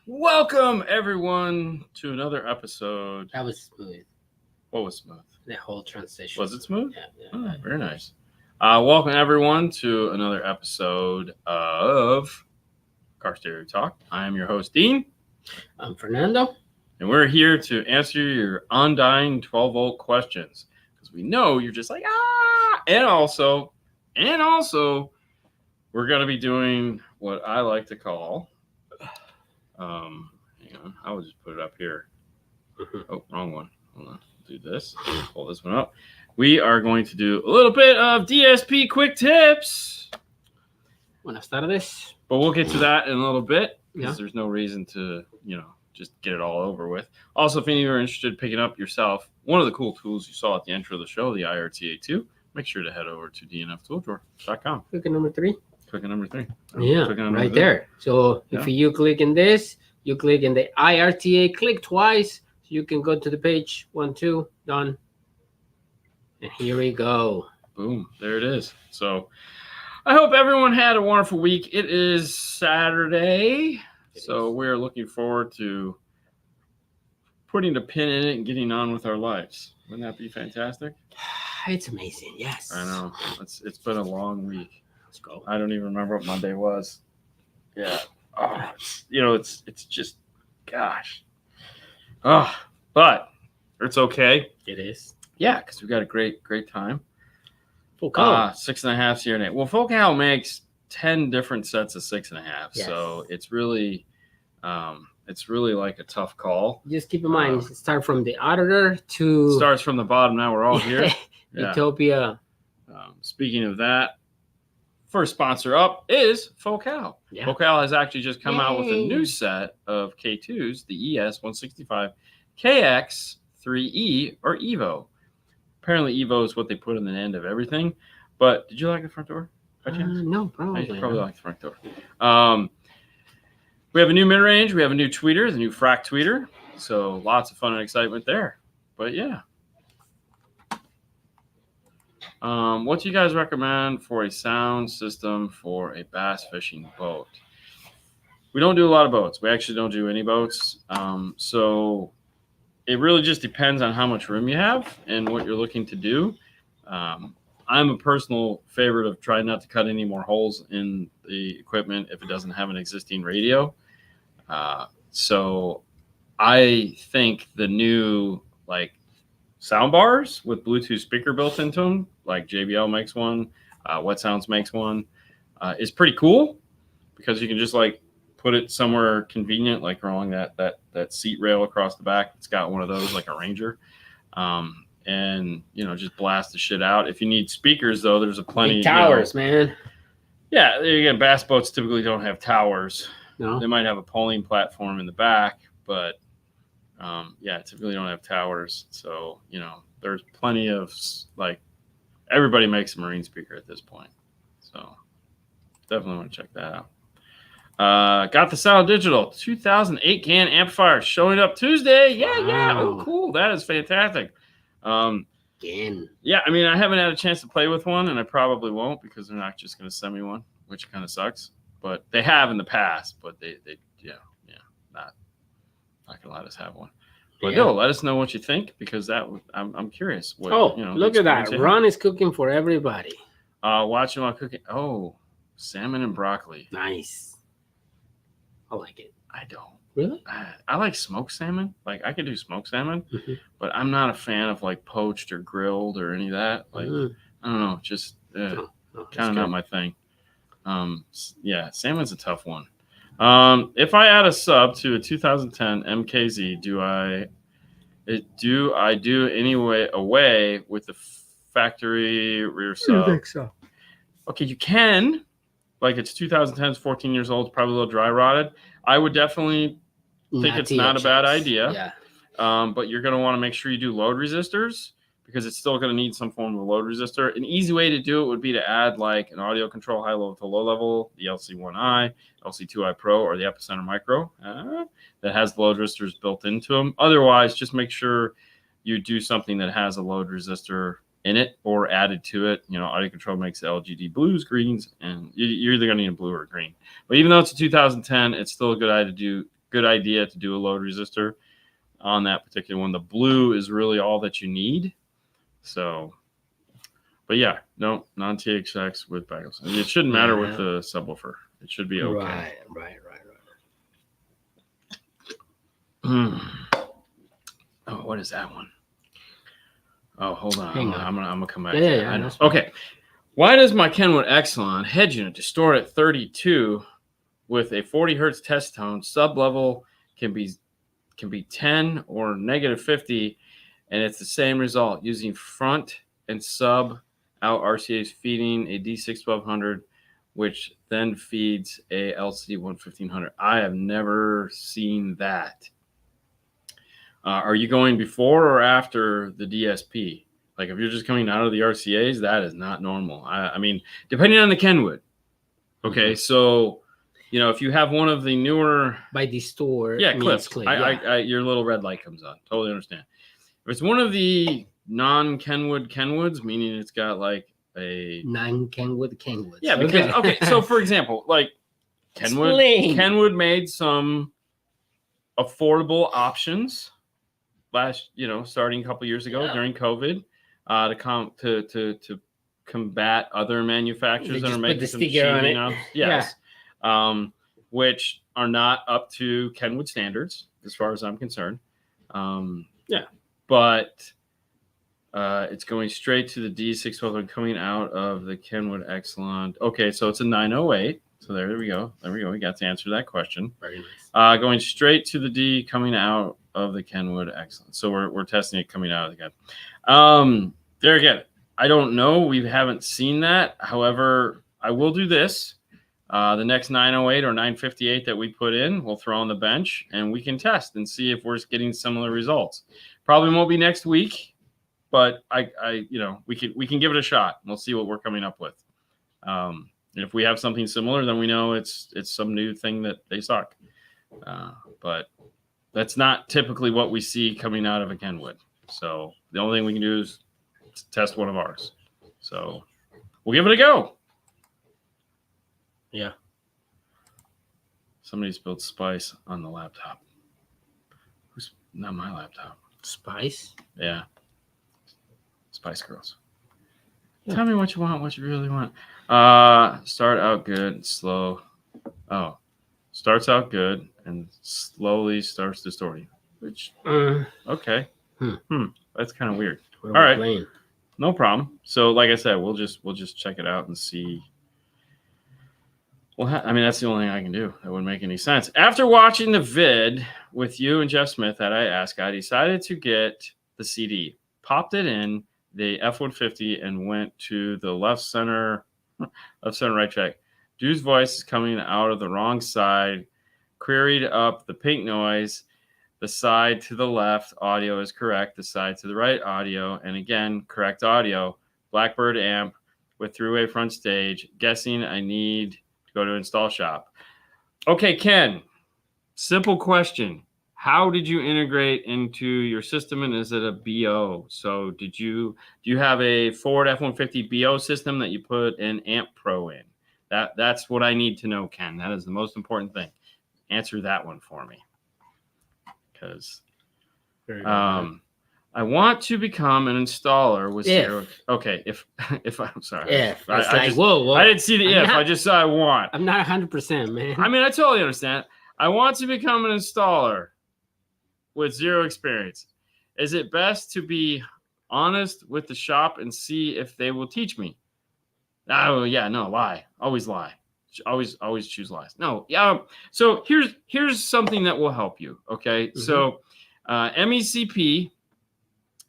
Welcome, everyone, to another episode. That was smooth. What was smooth? The whole transition. Was it smooth? Yeah. Oh, very nice. Welcome, everyone, to another episode of Car Stereo Talk. I am your host, Dean. I'm Fernando. And we're here to answer your undying 12-volt questions. Because we know you're just like, ah! And also, we're going to be doing what I like to call... hang on, I will just put it up here. Oh, wrong one. Hold on. Do this. Pull this one up. We are going to do a little bit of DSP quick tips. Buenas tardes. But we'll get to that in a little bit because Yeah. there's no reason to, just get it all over with. Also, if any of you are interested in picking up yourself one of the cool tools you saw at the intro of the show, the IRTA2, make sure to head over to dnftooldrower.com. Click on number 3. Click on number 3. Yeah, right there. So if you click in this, you click in the IRTA, click twice, so you can go to the page. 1, 2, done. And here we go. Boom, there it is. So I hope everyone had a wonderful week. It is Saturday, so we're looking forward to putting a pin in it and getting on with our lives. Wouldn't that be fantastic? It's amazing, yes. I know. It's been a long week. Let's go. I don't even remember what Monday was. Yeah. Oh, it's just, gosh. Oh, but it's okay. It is. Yeah, because we got a great time. Full count. 6.5 CRNA. Well, Focal makes 10 different sets of 6.5, Yes. so it's really like a tough call. Just keep in mind, start from the auditor to... Starts from the bottom. Now we're all here. Yeah. Utopia. Speaking of that, first sponsor up is Focal. Yeah. Focal has actually just come out with a new set of K2s, the ES165 KX3E or Evo. Apparently, Evo is what they put in the end of everything. But did you like the front door? No, probably. I probably like the front door. We have a new mid-range. We have a new tweeter, the new frac tweeter. So lots of fun and excitement there. But yeah. What do you guys recommend for a sound system for a bass fishing boat? We don't do a lot of boats. We actually don't do any boats. So it really just depends on how much room you have and what you're looking to do. I'm a personal favorite of trying not to cut any more holes in the equipment if it doesn't have an existing radio. So I think the new sound bars with Bluetooth speaker built into them, like JBL makes one, Wet Sounds makes one, is pretty cool because you can just put it somewhere convenient, like along that seat rail across the back. It's got one of those like a Ranger, and just blast the shit out. If you need speakers though, there's a plenty Big towers, man. Yeah, again, bass boats typically don't have towers. No, they might have a polling platform in the back, but typically don't have towers. So, there's plenty of everybody makes a marine speaker at this point. So definitely want to check that out. Got the Sound Digital 2008 can amplifier showing up Tuesday. Yeah. Oh, cool. That is fantastic. Again. Yeah, I mean, I haven't had a chance to play with one, and I probably won't because they're not just going to send me one, which kind of sucks. But they have in the past, but they not gonna let us have one. But no, let us know what you think because I'm curious. What, look at that! Ron is cooking for everybody. Watching while cooking. Oh, salmon and broccoli. Nice. I like it. I don't. Really? I like smoked salmon. I could do smoked salmon, but I'm not a fan of poached or grilled or any of that. I don't know, just kind of not my thing. Salmon's a tough one. If I add a sub to a 2010 MKZ, do I do anyway away with the factory rear sub? I think so. Okay, you can. It's 2010, it's 14 years old, probably a little dry rotted. I would definitely think it's not a bad idea. Yeah. But you're going to want to make sure you do load resistors because it's still going to need some form of load resistor. An easy way to do it would be to add like an audio control high level to low level, the LC1i, LC2i Pro, or the Epicenter Micro that has the load resistors built into them. Otherwise, just make sure you do something that has a load resistor in it or added to it. Audio control makes LGD blues, greens, and you're either going to need a blue or a green. But even though it's a 2010, it's still a good idea to do a load resistor on that particular one. The blue is really all that you need. So, but yeah, no, non-THX with bagels. It shouldn't matter with the subwoofer. It should be okay. Right. Oh, what is that one? Oh, hold on. Hang on. I'm gonna come back. Yeah. Okay. Why does my Kenwood Exelon head unit distort at 32 with a 40 hertz test tone? Sub level can be 10 or negative 50, and it's the same result using front and sub out RCAs feeding a D6-1200, which then feeds a LC-1500. I have never seen that. Are you going before or after the DSP? Like if you're just coming out of the RCAs, that is not normal. I mean, depending on the Kenwood. Okay, so if you have one of the newer by the store, clips, your little red light comes on. Totally understand. If it's one of the non-Kenwoods, meaning it's got like a Kenwoods. Yeah, because okay. So for example, like Kenwood made some affordable options starting a couple years ago during COVID, to combat other manufacturers that are making some cheating up. Yes. Yeah. Which are not up to Kenwood standards as far as I'm concerned. But it's going straight to the D612 coming out of the Kenwood Exelon. Okay, so it's a 908. So there we go. We got to answer that question. Very nice. Going straight to the D coming out of the Kenwood Exelon. So we're testing it coming out of the gun. There again, I don't know. We haven't seen that. However, I will do this. The next 908 or 958 that we put in, we'll throw on the bench and we can test and see if we're getting similar results. Probably won't be next week, but we can give it a shot. We'll see what we're coming up with. If we have something similar, then we know it's some new thing that they suck. But that's not typically what we see coming out of a Kenwood. So the only thing we can do is test one of ours. So we'll give it a go. Yeah. Somebody spilled spice on the laptop. Who's not my laptop? Spice? Yeah. Spice Girls. Yeah. Tell me what you want, what you really want. Start out good, slow. Oh, starts out good and slowly starts distorting. Which okay. That's kind of weird. All right. Playing? No problem. So like I said, we'll just check it out and see. Well, that's the only thing I can do. That wouldn't make any sense. After watching the vid with you and Jeff Smith that I asked, I decided to get the CD, popped it in the F150 and went to the left center right track. Dude's voice is coming out of the wrong side, queried up the pink noise. The side to the left audio is correct. The side to the right audio, and again, correct audio. Blackbird amp with three-way front stage. Guessing I need to go to install shop. Okay, Ken, simple question. How did you integrate into your system, and is it a BO? So do you have a Ford F-150 BO system that you put an Amp Pro in? That's what I need to know, Ken. That is the most important thing. Answer that one for me. Because I want to become an installer with zero. Okay, if I'm sorry. Whoa. I didn't see the I just said I want. I'm not 100%, man. I totally understand. I want to become an installer with zero experience. Is it best to be honest with the shop and see if they will teach me? Oh yeah, no, lie. Always lie. Always choose lies. No, yeah. So here's something that will help you. Okay, so MECP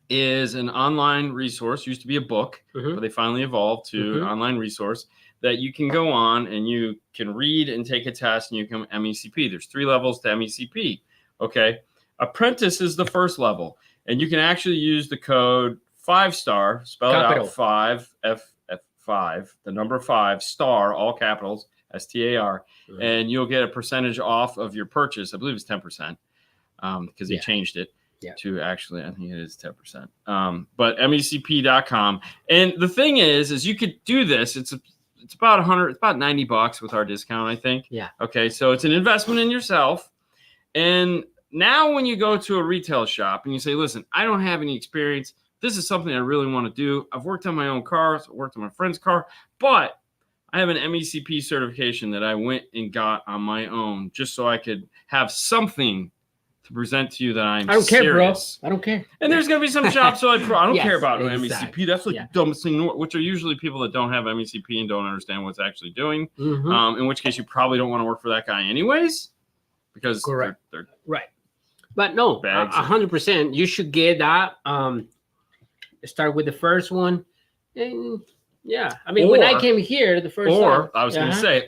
is an online resource. Used to be a book, but they finally evolved to an online resource that you can go on and you can read and take a test and you can MECP. There's 3 levels to MECP. Okay, Apprentice is the first level, and you can actually use the code 5-star, spelled Capital. out 5, the number 5, star, all capitals, STAR, and you'll get a percentage off of your purchase. I believe it's 10%, because they changed it to actually, I think it is 10%. But MECP.com. And the thing is you could do this. It's about it's about $90 with our discount, I think. Yeah. Okay, so it's an investment in yourself. And now when you go to a retail shop and you say, listen, I don't have any experience. This is something I really want to do. I've worked on my own cars. I've worked on my friend's car. But I have an MECP certification that I went and got on my own just so I could have something to present to you that I'm I don't care, serious. bro. I don't care. And there's going to be some shops so I don't care about exactly. MECP. That's like the dumbest thing, which are usually people that don't have MECP and don't understand what's actually doing. In which case you probably don't want to work for that guy anyways, because they're right. But no, 100%. You should get that. Start with the first one. And yeah, I mean, when I came here the first time. I was going to say,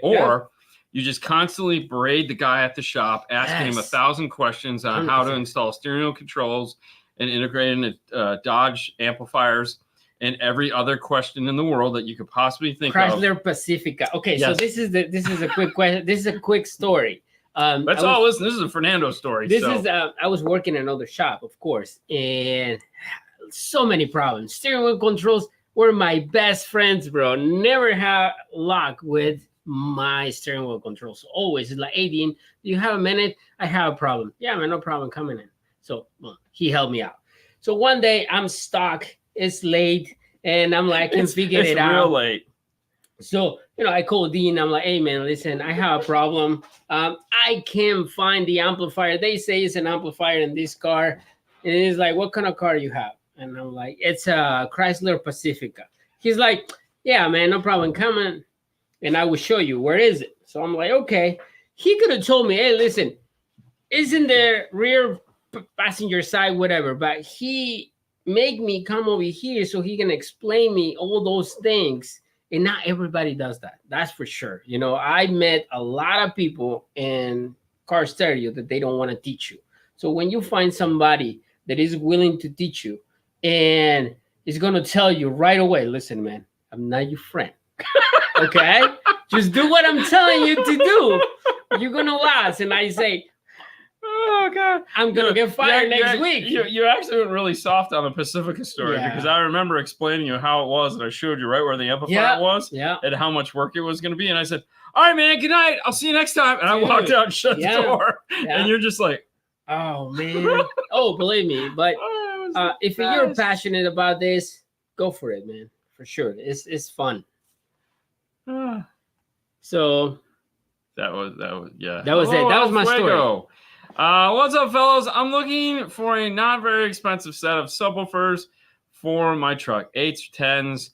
you just constantly berate the guy at the shop, asking him 1,000 questions on 100%. How to install steering wheel controls and integrate into Dodge amplifiers and every other question in the world that you could possibly think of. Chrysler Pacifica. Okay, so this is a quick question. This is a quick story. Listen, this is a Fernando story. I was working in another shop, of course, and so many problems. Steering wheel controls were my best friends, bro. Never had luck with my steering wheel controls. Always it's like, hey, Dean, do you have a minute? I have a problem. Yeah, man, no problem, coming in. So he helped me out. So one day I'm stuck. It's late, and I'm like, I can figure it out. It's real late. So, I called Dean. I'm like, hey, man, listen, I have a problem. I can't find the amplifier. They say it's an amplifier in this car. And he's like, what kind of car you have? And I'm like, it's a Chrysler Pacifica. He's like, yeah, man, no problem. Come in, and I will show you. Where is it? So I'm like, okay. He could have told me, hey, listen, it's in the rear passenger side, whatever. But he made me come over here so he can explain me all those things. And not everybody does that. That's for sure. I met a lot of people in car stereo that they don't want to teach you. So when you find somebody that is willing to teach you and is going to tell you right away, listen, man, I'm not your friend. Okay? Just do what I'm telling you to do. You're going to last. And I say, oh, God. I'm going to get fired next week. You actually went really soft on the Pacifica story because I remember explaining you how it was, and I showed you right where the amplifier was and how much work it was going to be. And I said, all right, man, good night. I'll see you next time. And I walked out and shut the door. And you're just like, oh, man. Oh, believe me. But if you're passionate about this, go for it, man. For sure. It's fun. So that was it. That was my story. What's up, fellas? I'm looking for a not very expensive set of subwoofers for my truck. 8s or 10s.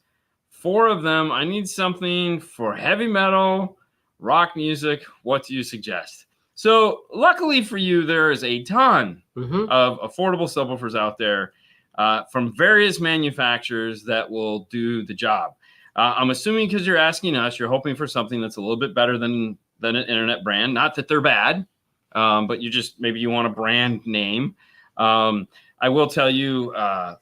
4 of them. I need something for heavy metal, rock music. What do you suggest? So luckily for you, there is a ton of affordable subwoofers out there from various manufacturers that will do the job. I'm assuming because you're asking us, you're hoping for something that's a little bit better than an internet brand. Not that they're bad, but maybe you want a brand name. I will tell you,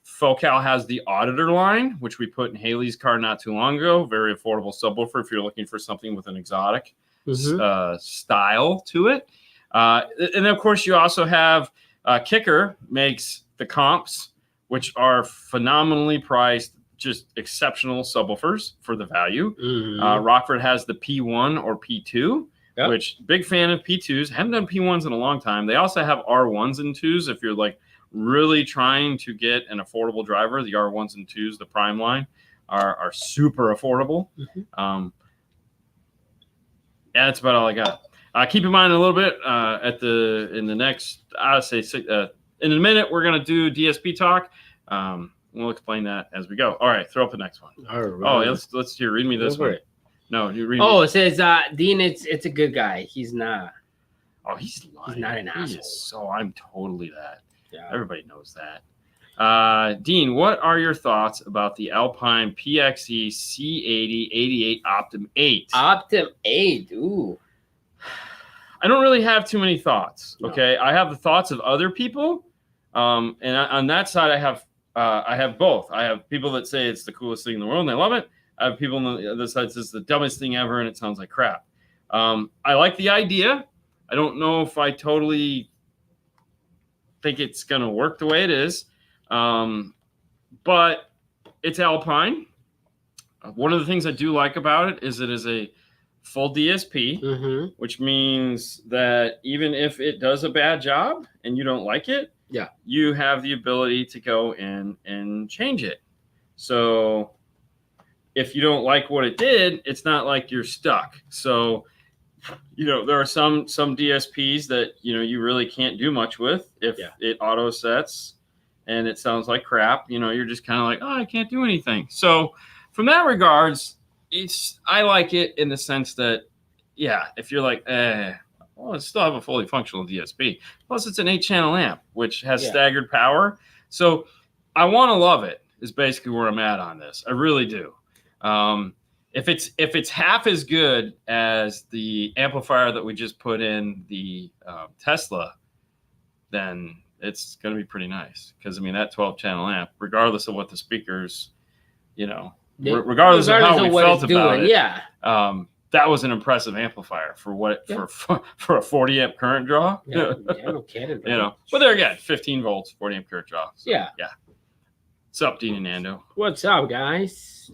Focal has the Auditor line, which we put in Haley's car not too long ago. Very affordable subwoofer if you're looking for something with an exotic style to it. And of course, you also have Kicker makes the comps, which are phenomenally priced, just exceptional subwoofers for the value. Rockford has the P1 or P2. Yep. Which big fan of P2s. Haven't done P1s in a long time. They also have R1s and 2s. If you're like really trying to get an affordable driver, the R1s and 2s, the Prime line, are super affordable. Yeah, that's about all I got. Keep in mind a little bit in the next, I'd say in a minute, we're gonna do DSP talk. We'll explain that as we go. All right, throw up the next one. All right. Oh, yeah, let's hear. Read me this one. No, you read. Oh, it says Dean. It's a good guy. He's not. Oh, he's lying. He's not an asshole. So I'm totally that. Yeah. Everybody knows that. Dean, what are your thoughts about the Alpine PXE C80 88 Optim 8? Optim 8. Ooh. I don't really have too many thoughts. Okay, I have the thoughts of other people, and on that side, I have I have both. I have people that say it's the coolest thing in the world and they love it. I have people on the other side that says it's the dumbest thing ever and it sounds like crap. I like the idea. I don't know if I totally think it's going to work the way it is, but it's Alpine. One of the things I do like about it is it is a full DSP, which means that even if it does a bad job and you don't like it, you have the ability to go in and change it. So if you don't like what it did, it's not like you're stuck. So, there are some DSPs that, you really can't do much with if it auto sets and it sounds like crap. You're just kind of like, oh, I can't do anything. So from that regards, I like it in the sense that, if you're like, well, it still have a fully functional DSP. Plus, it's an 8-channel amp, which has staggered power. So I want to love it is basically where I'm at on this. I really do. If it's half as good as the amplifier that we just put in the Tesla, then it's going to be pretty nice. Because, that 12-channel amp, regardless of what the speakers, regardless of how we felt about it, that was an impressive amplifier for for a 40 amp current draw. No kidding. But there again, 15 volts, 40 amp current draw. So, yeah. What's up, Dean and Fernando? What's up, guys?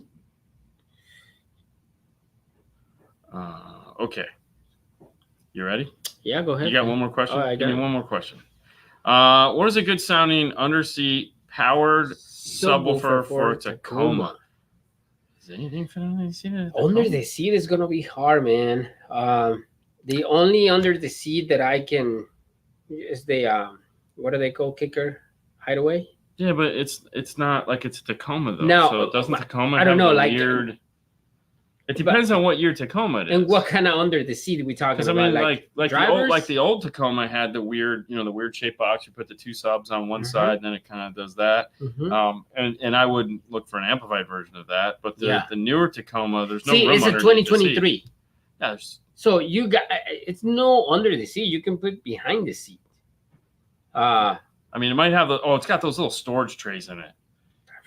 Okay. You ready? Yeah, go ahead. You got one more question? Give me one more question. What is a good sounding underseat powered subwoofer for Tacoma? Is anything for under the seat? Under the seat is gonna be hard, man. The only under the seat that I can is the what do they call kicker hideaway? Yeah, but it's not like it's a Tacoma though. No, so doesn't Tacoma I don't know, like weird? It depends on what year Tacoma it is. And what kind of under the seat are we talking about? Like the old Tacoma had the weird, the weird shaped box. You put the two subs on one side, and then it kind of does that. And I wouldn't look for an amplified version of that. But the newer Tacoma, there's no room it's a 2023. Yeah, so it's no under the seat. You can put behind the seat. It might have it's got those little storage trays in it.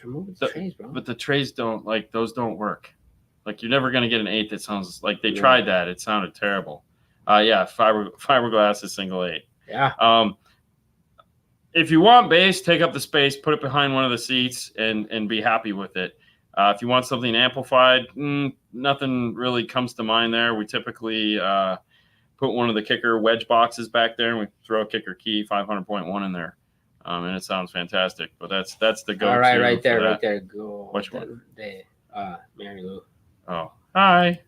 Remove the trays, bro. But the trays those don't work. Like you're never gonna get an 8 that sounds like they tried that. It sounded terrible. Fiberglass is single 8. Yeah. If you want bass, take up the space, put it behind one of the seats, and be happy with it. If you want something amplified, nothing really comes to mind there. We typically put one of the kicker wedge boxes back there, and we throw a kicker key 500.1 in there, and it sounds fantastic. But that's the go-to. All right, right there. Go. Which one? The Mary Lou. Oh, hi.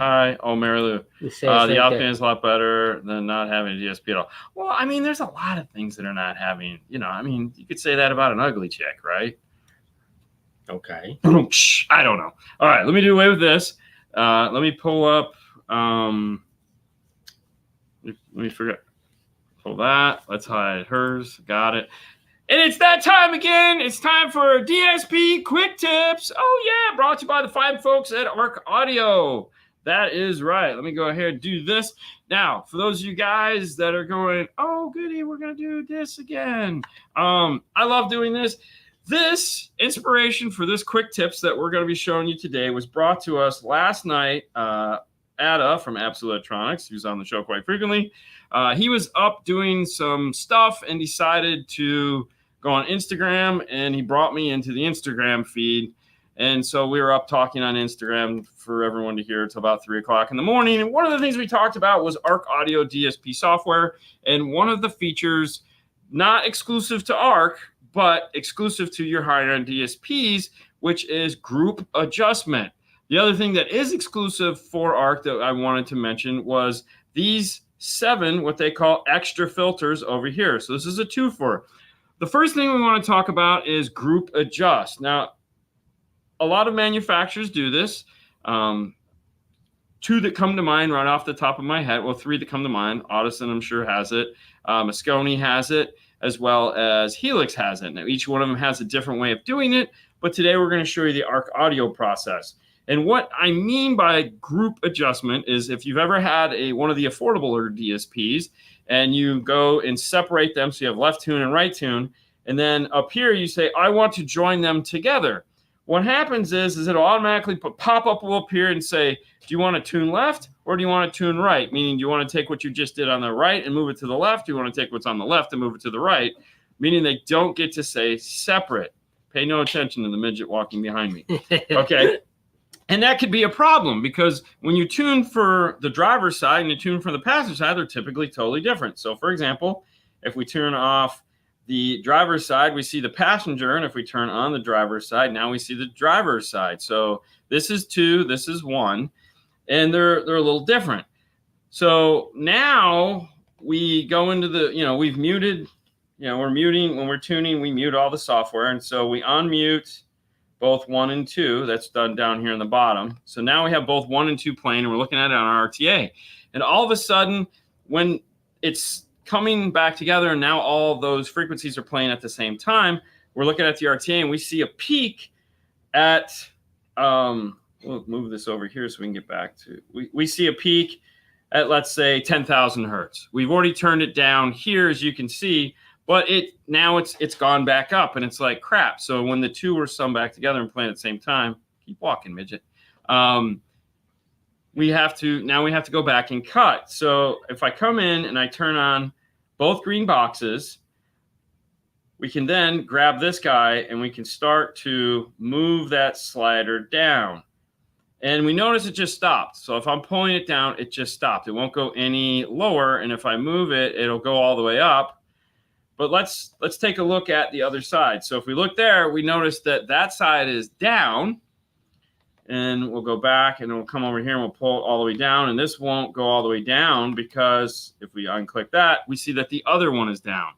Oh, Mary Lou. The Alpine is a lot better than not having a DSP at all. Well, there's a lot of things that are not having, you could say that about an ugly chick, right? Okay. I don't know. All right, let me do away with this. Let me pull up. Let me forget. Pull that. Let's hide hers. Got it. And it's that time again. It's time for DSP Quick Tips. Oh, yeah. Brought to you by the fine folks at Arc Audio. That is right. Let me go ahead and do this. Now, for those of you guys that are going, oh, goody, we're going to do this again. I love doing this. This inspiration for this quick tips that we're going to be showing you today was brought to us last night. Ada from Absolute Electronics, who's on the show quite frequently. He was up doing some stuff and decided to go on Instagram, and he brought me into the Instagram feed. And so we were up talking on Instagram for everyone to hear until about 3 o'clock in the morning. And one of the things we talked about was Arc Audio DSP software. And one of the features, not exclusive to Arc, but exclusive to your higher-end DSPs, which is group adjustment. The other thing that is exclusive for Arc that I wanted to mention was these 7, what they call extra filters over here. So this is a 2-for. The first thing we want to talk about is group adjust. Now, a lot of manufacturers do this. 2 that come to mind right off the top of my head. Well, 3 that come to mind. Audison, I'm sure, has it. Moscone has it, as well as Helix has it. Now, each one of them has a different way of doing it, but today we're going to show you the Arc Audio process. And what I mean by group adjustment is if you've ever had one of the affordable DSPs and you go and separate them, so you have left tune and right tune, And then up here, you say, I want to join them together. What happens is it'll automatically pop up up here and say, do you want to tune left or do you want to tune right? Meaning, do you want to take what you just did on the right and move it to the left? Do you want to take what's on the left and move it to the right? Meaning they don't get to say separate. Pay no attention to the midget walking behind me. Okay. And that could be a problem because when you tune for the driver's side and you tune for the passenger side, they're typically totally different. So, for example, if we turn off the driver's side, we see the passenger. And if we turn on the driver's side, now we see the driver's side. So this is 2, this is 1, and they're a little different. So now we go into the, we've muted, we're muting when we're tuning, we mute all the software. And so we unmute both 1 and 2. That's done down here in the bottom. So now we have both 1 and 2 playing, and we're looking at it on our RTA. And all of a sudden, when it's coming back together and now all those frequencies are playing at the same time, we're looking at the RTA and we see a peak at, we'll move this over here so we can get back to, we see a peak at, let's say, 10,000 hertz. We've already turned it down here, as you can see, but now it's gone back up and it's like crap. So when the 2 were summed back together and playing at the same time, keep walking, midget. We have to go back and cut. So if I come in and I turn on both green boxes, we can then grab this guy and we can start to move that slider down. And we notice it just stopped. So if I'm pulling it down, it just stopped. It won't go any lower. And if I move it, it'll go all the way up. But let's take a look at the other side. So if we look there, we notice that side is down. And we'll go back and we'll come over here and we'll pull it all the way down. And this won't go all the way down because if we unclick that, we see that the other one is down.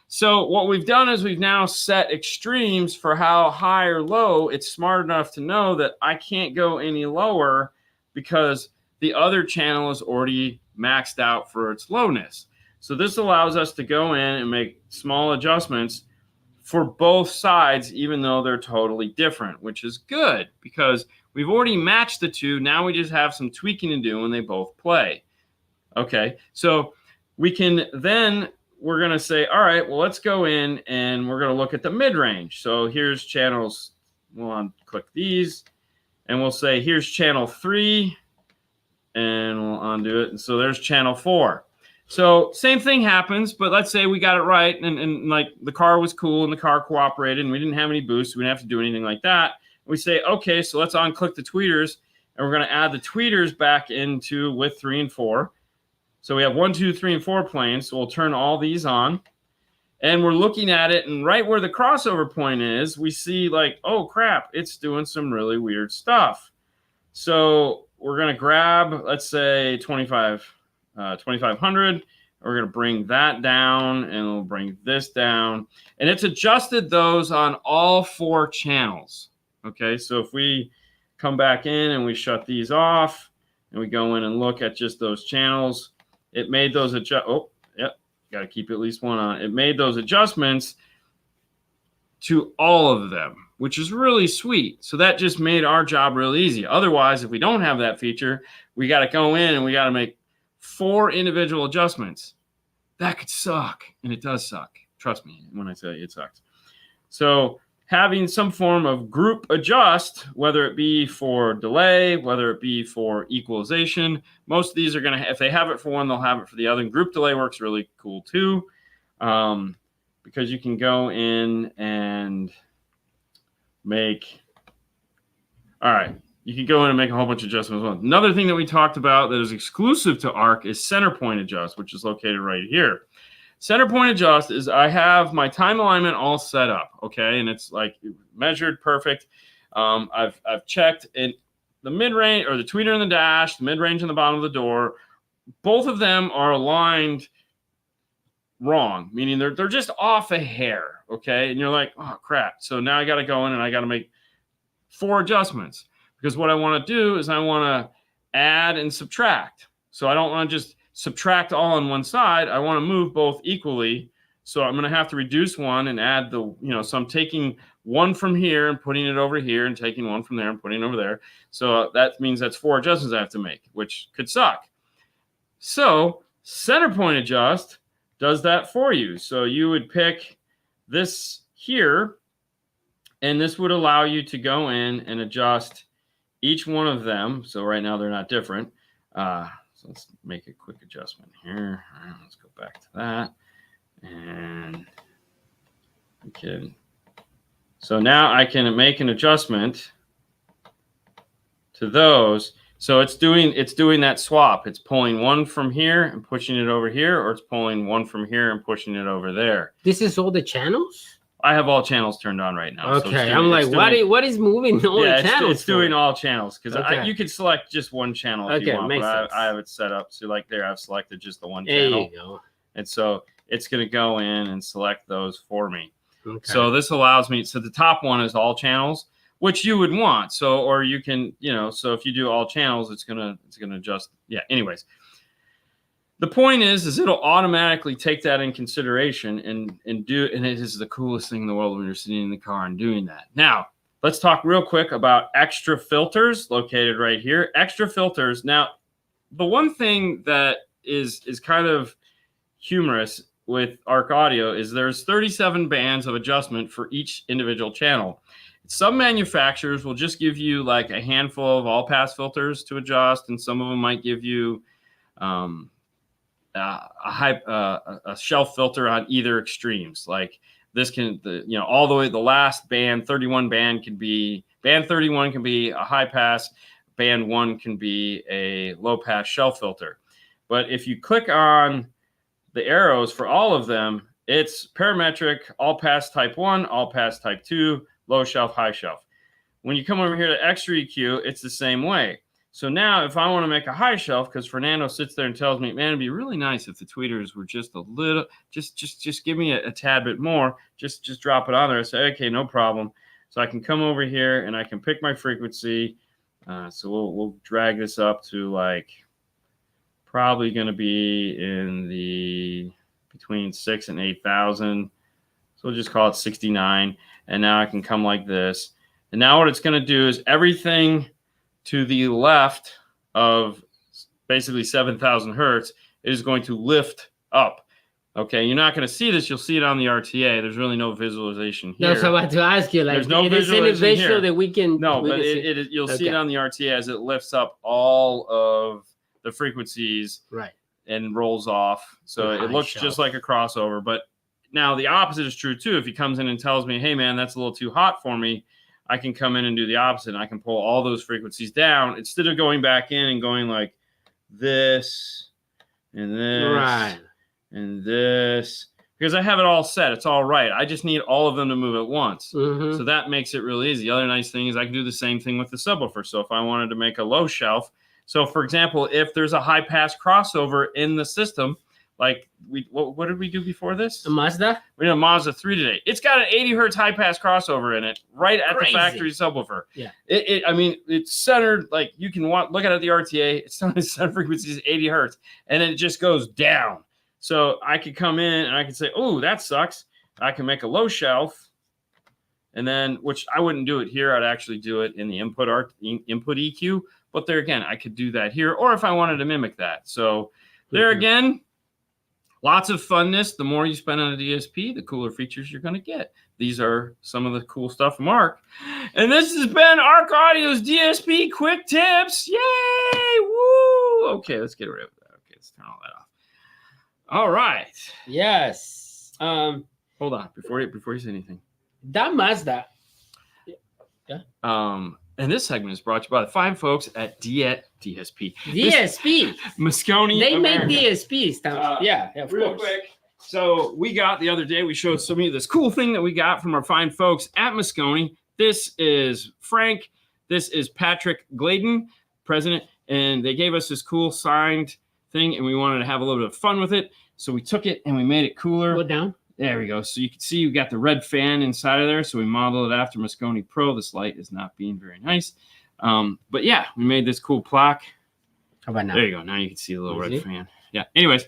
So what we've done is we've now set extremes for how high or low. It's smart enough to know that I can't go any lower because the other channel is already maxed out for its lowness. So this allows us to go in and make small adjustments for both sides, even though they're totally different, which is good because we've already matched the 2. Now we just have some tweaking to do when they both play. Okay, so we can then, we're going to say, all right, well, let's go in and we're going to look at the mid-range. So here's channels. We'll unclick these and we'll say, here's channel 3 and we'll undo it. And so there's channel 4. So same thing happens, but let's say we got it right and like the car was cool and the car cooperated and we didn't have any boost. We didn't have to do anything like that. We say, okay, so let's unclick the tweeters and we're going to add the tweeters back into with 3 and 4. So we have 1, 2, 3, and 4 playing. So we'll turn all these on and we're looking at it. And right where the crossover point is, we see like, oh crap, it's doing some really weird stuff. So we're going to grab, let's say 2500. We're going to bring that down and we'll bring this down. And it's adjusted those on all 4 channels. Okay, so if we come back in and we shut these off and we go in and look at just those channels, it made those got to keep at least one on. It made those adjustments to all of them, which is really sweet. So that just made our job real easy. Otherwise, if we don't have that feature, we got to go in and we got to make 4 individual adjustments. That could suck, and it does suck. Trust me when I tell you it sucks. So having some form of group adjust, whether it be for delay, whether it be for equalization, most of these are going to, if they have it for one, they'll have it for the other. And group delay works really cool too, because you can go in and make, all right, you can go in and make a whole bunch of adjustments. Another thing that we talked about that is exclusive to ARC is center point adjust, which is located right here. Center point adjust is I have my time alignment all set up, okay, and it's like measured perfect. I've checked in the mid-range or the tweeter in the dash, the mid-range in the bottom of the door. Both of them are aligned wrong, meaning they're just off a hair, okay, and you're like, oh crap. So now I got to go in and I got to make 4 adjustments. Because what I want to do is I want to add and subtract. So I don't want to just subtract all on one side. I want to move both equally. So I'm going to have to reduce one and add the, so I'm taking one from here and putting it over here and taking one from there and putting it over there. So that means that's 4 adjustments I have to make, which could suck. So center point adjust does that for you. So you would pick this here, and this would allow you to go in and adjust each one of them. So right now they're not different. So let's make a quick adjustment here. All right, let's go back to that. And we can. So now I can make an adjustment to those. So it's doing that swap. It's pulling one from here and pushing it over here, or it's pulling one from here and pushing it over there. This is all the channels? I have all channels turned on right now. Okay, so I'm like, what is moving all the channels? It's doing all channels because you could select just one channel if you want. Makes sense. I have it set up so like there I've selected just the one there channel. You go. And so it's going to go in and select those for me. Okay. So this allows me. So the top one is all channels, which you would want. So or you can so if you do all channels, it's gonna adjust. Yeah. Anyways. The point is it'll automatically take that in consideration and it is the coolest thing in the world when you're sitting in the car and doing that. Now, let's talk real quick about extra filters located right here. Extra filters. Now, the one thing that is kind of humorous with Arc Audio is there's 37 bands of adjustment for each individual channel. Some manufacturers will just give you like a handful of all pass filters to adjust, and some of them might give you a shelf filter on either extremes. Like this can, all the way the last band, 31 band can be, band 31 can be a high pass, band 1 can be a low pass shelf filter. But if you click on the arrows for all of them, it's parametric, all pass type 1, all pass type 2, low shelf, high shelf. When you come over here to extra EQ, it's the same way. So now if I want to make a high shelf, because Fernando sits there and tells me, man, it'd be really nice if the tweeters were just a little, just give me a tad bit more, just drop it on there. I say, okay, no problem. So I can come over here and I can pick my frequency. So we'll drag this up to like probably going to be in the between 6,000 and 8,000. So we'll just call it 69. And now I can come like this. And now what it's going to do is everything to the left of basically 7,000 hertz is going to lift up. Okay, you're not going to see this. You'll see it on the RTA. There's really no visualization here. No, so I about to ask you, like, there's no visualization here. That we can. No, we but can you'll see it on the RTA as it lifts up all of the frequencies, right, and rolls off. So it looks just like a crossover. But now the opposite is true too. If he comes in and tells me, "Hey, man, that's a little too hot for me," I can come in and do the opposite. And I can pull all those frequencies down instead of going back in and going like this and this right. and this, because I have it all set. It's all right. I just need all of them to move at once. Mm-hmm. So that makes it really easy. The other nice thing is I can do the same thing with the subwoofer. So if I wanted to make a low shelf, so for example, if there's a high pass crossover in the system, like what did we do before this? A Mazda? We did a Mazda 3 today. It's got an 80 hertz high pass crossover in it, right at the factory subwoofer. Yeah. I mean, it's centered, like you can look at it at the RTA. It's center frequency is 80 hertz, and it just goes down. So I could come in and I could say, oh, that sucks. I can make a low shelf, and then, which I wouldn't do it here. I'd actually do it in the input EQ. But there again, I could do that here, or if I wanted to mimic that. So there again, lots of funness. The more you spend on a DSP, the cooler features you're going to get. These are some of the cool stuff from Arc. And this has been Arc Audio's DSP Quick Tips. Yay! Woo! Okay, let's get rid of that. Okay, let's turn all that off. All right. Yes. Hold on, before you say anything. That Mazda. Yeah. And this segment is brought to you by the fine folks at DSP. DSP. Moscone. They America. make DSP stuff. Yeah, of real course. Quick. So we got the other day, we showed some of this cool thing that we got from our fine folks at Moscone. This is Frank. This is Patrick Gladen, president. And they gave us this cool signed thing, and we wanted to have a little bit of fun with it. So we took it and we made it cooler. Go down. There we go. So you can see we got the red fan inside of there. So we modeled it after Moscone Pro. This light is not being very nice. But yeah, we made this cool plaque. How about now? There you go. Now you can see the little red fan. Yeah. Anyways,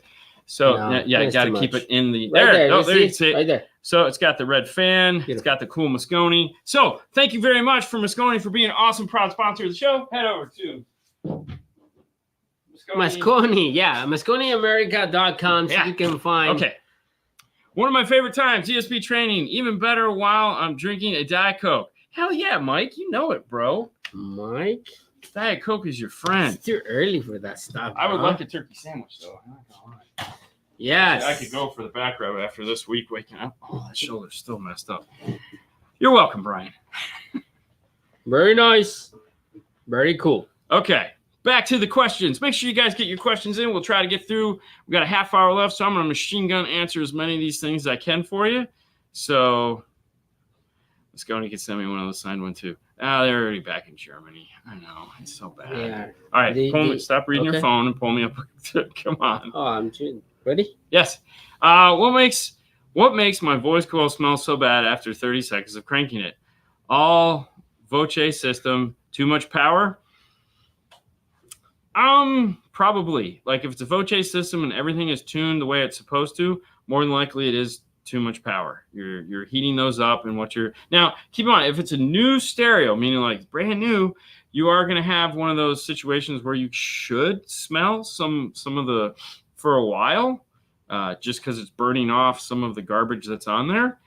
so you got to keep it in the right there. Oh, there you can see it. Right there. So it's got the red fan. Beautiful. It's got the cool Moscone. So thank you very much for Moscone for being an awesome, proud sponsor of the show. Head over to Moscone. Yeah. MosconeAmerica.com. So you can find. Okay. One of my favorite times, ESP training. Even better while I'm drinking a Diet Coke. Hell yeah, Mike. You know it, bro. Mike? Diet Coke is your friend. It's too early for that stuff, I would bro. like a turkey sandwich, though. I'm not gonna lie. Yes. I could go for the back rub after this week waking up. Oh, that shoulder's still messed up. You're welcome, Brian. Very nice. Very cool. Okay, back to the questions. Make sure you guys get your questions in. We'll try to get through. We've got a half hour left, so I'm going to machine gun answer as many of these things as I can for you. So let's go, and you can send me one of those signed one too. They're already back in Germany. I know. It's so bad. Yeah. All right, stop reading your phone and pull me up. Come on. Oh, I'm ready? Yes. What makes my voice coil smell so bad after 30 seconds of cranking it? All Voce system, too much power? Probably. Like if it's a Voce system and everything is tuned the way it's supposed to, more than likely it is too much power. You're heating those up, and now keep in mind, if it's a new stereo, meaning like brand new, you are going to have one of those situations where you should smell some of the for a while, just because it's burning off some of the garbage that's on there.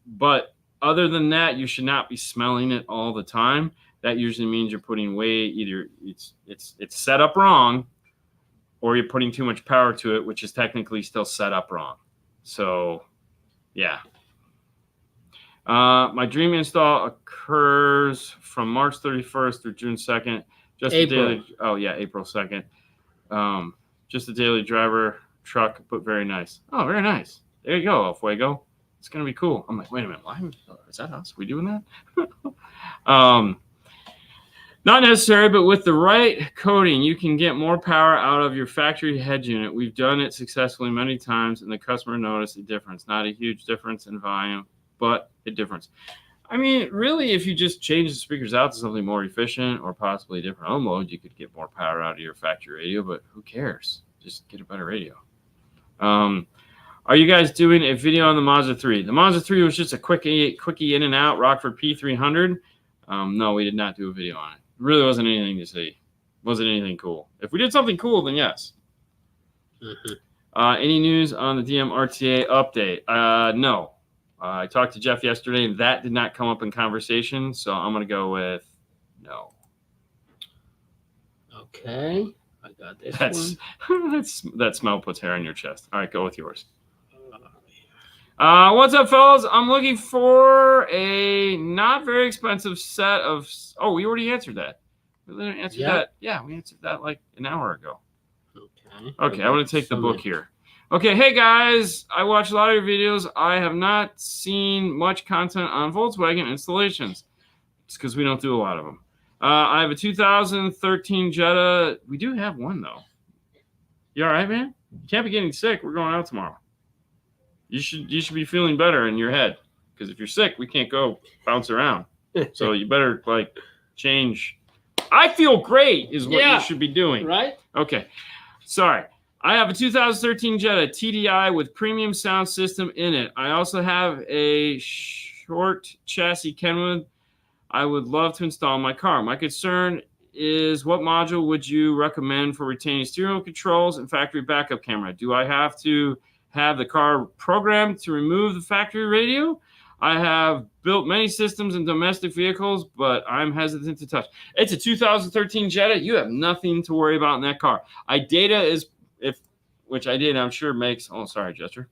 But other than that, you should not be smelling it all the time. That usually means you're putting either it's set up wrong, or you're putting too much power to it, which is technically still set up wrong. So, yeah. My dream install occurs from March 31st through June 2nd. April 2nd. Just a daily driver truck, but very nice. Oh, very nice. There you go, El Fuego. It's going to be cool. I'm like, wait a minute. Is that us? We doing that? Not necessary, but with the right coating, you can get more power out of your factory head unit. We've done it successfully many times, and the customer noticed a difference. Not a huge difference in volume, but a difference. I mean, really, if you just change the speakers out to something more efficient or possibly a different home mode, you could get more power out of your factory radio, but who cares? Just get a better radio. Are you guys doing a video on the Mazda 3? The Mazda 3 was just a quickie in and out Rockford P300. No, we did not do a video on it. It really wasn't anything to see. Wasn't anything cool. If we did something cool, then yes. Mm-hmm. Any news on the DM RTA update? No. I talked to Jeff yesterday, and that did not come up in conversation, so I'm going to go with no. Okay. I got this one. That smell puts hair on your chest. All right, go with yours. What's up, fellas? I'm looking for a not very expensive set of... Oh, we already answered that. We answered that. Yeah, we answered that like an hour ago. Okay, I'm going to take the book here. Okay, hey, guys. I watch a lot of your videos. I have not seen much content on Volkswagen installations. It's because we don't do a lot of them. I have a 2013 Jetta. We do have one, though. You all right, man? You can't be getting sick. We're going out tomorrow. You should be feeling better in your head, because if you're sick, we can't go bounce around. So you better change. I feel great is what you should be doing. Right? Okay. Sorry. I have a 2013 Jetta TDI with premium sound system in it. I also have a short chassis Kenwood I would love to install in my car. My concern is, what module would you recommend for retaining steering wheel controls and factory backup camera? Do I have to have the car programmed to remove the factory radio? I have built many systems in domestic vehicles, but I'm hesitant to touch. It's a 2013 Jetta. You have nothing to worry about in that car. iData is, which iData I'm sure makes, oh, sorry, Jester,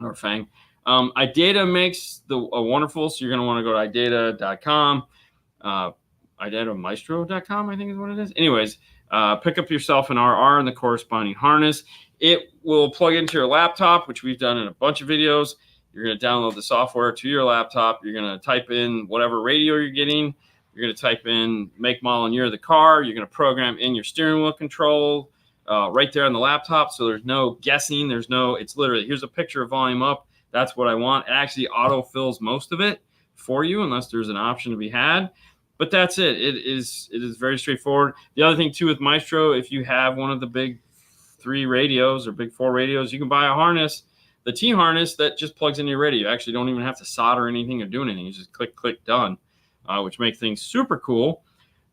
or Fang. iData makes a wonderful, so you're going to want to go to idata.com, idataMaestro.com, I think is what it is. Anyways, pick up yourself an RR and the corresponding harness. It will plug into your laptop, which we've done in a bunch of videos. You're going to download the software to your laptop. You're going to type in whatever radio you're getting. You're going to type in make, model, and year of the car. You're going to program in your steering wheel control right there on the laptop. So there's no guessing. It's literally, here's a picture of volume up. That's what I want. It actually auto-fills most of it for you, unless there's an option to be had. But that's it. It is very straightforward. The other thing, too, with Maestro, if you have one of the big 3 radios or big 4 radios, you can buy a harness, the T harness that just plugs into your radio. You actually don't even have to solder anything or do anything. You just click, click, done, which makes things super cool.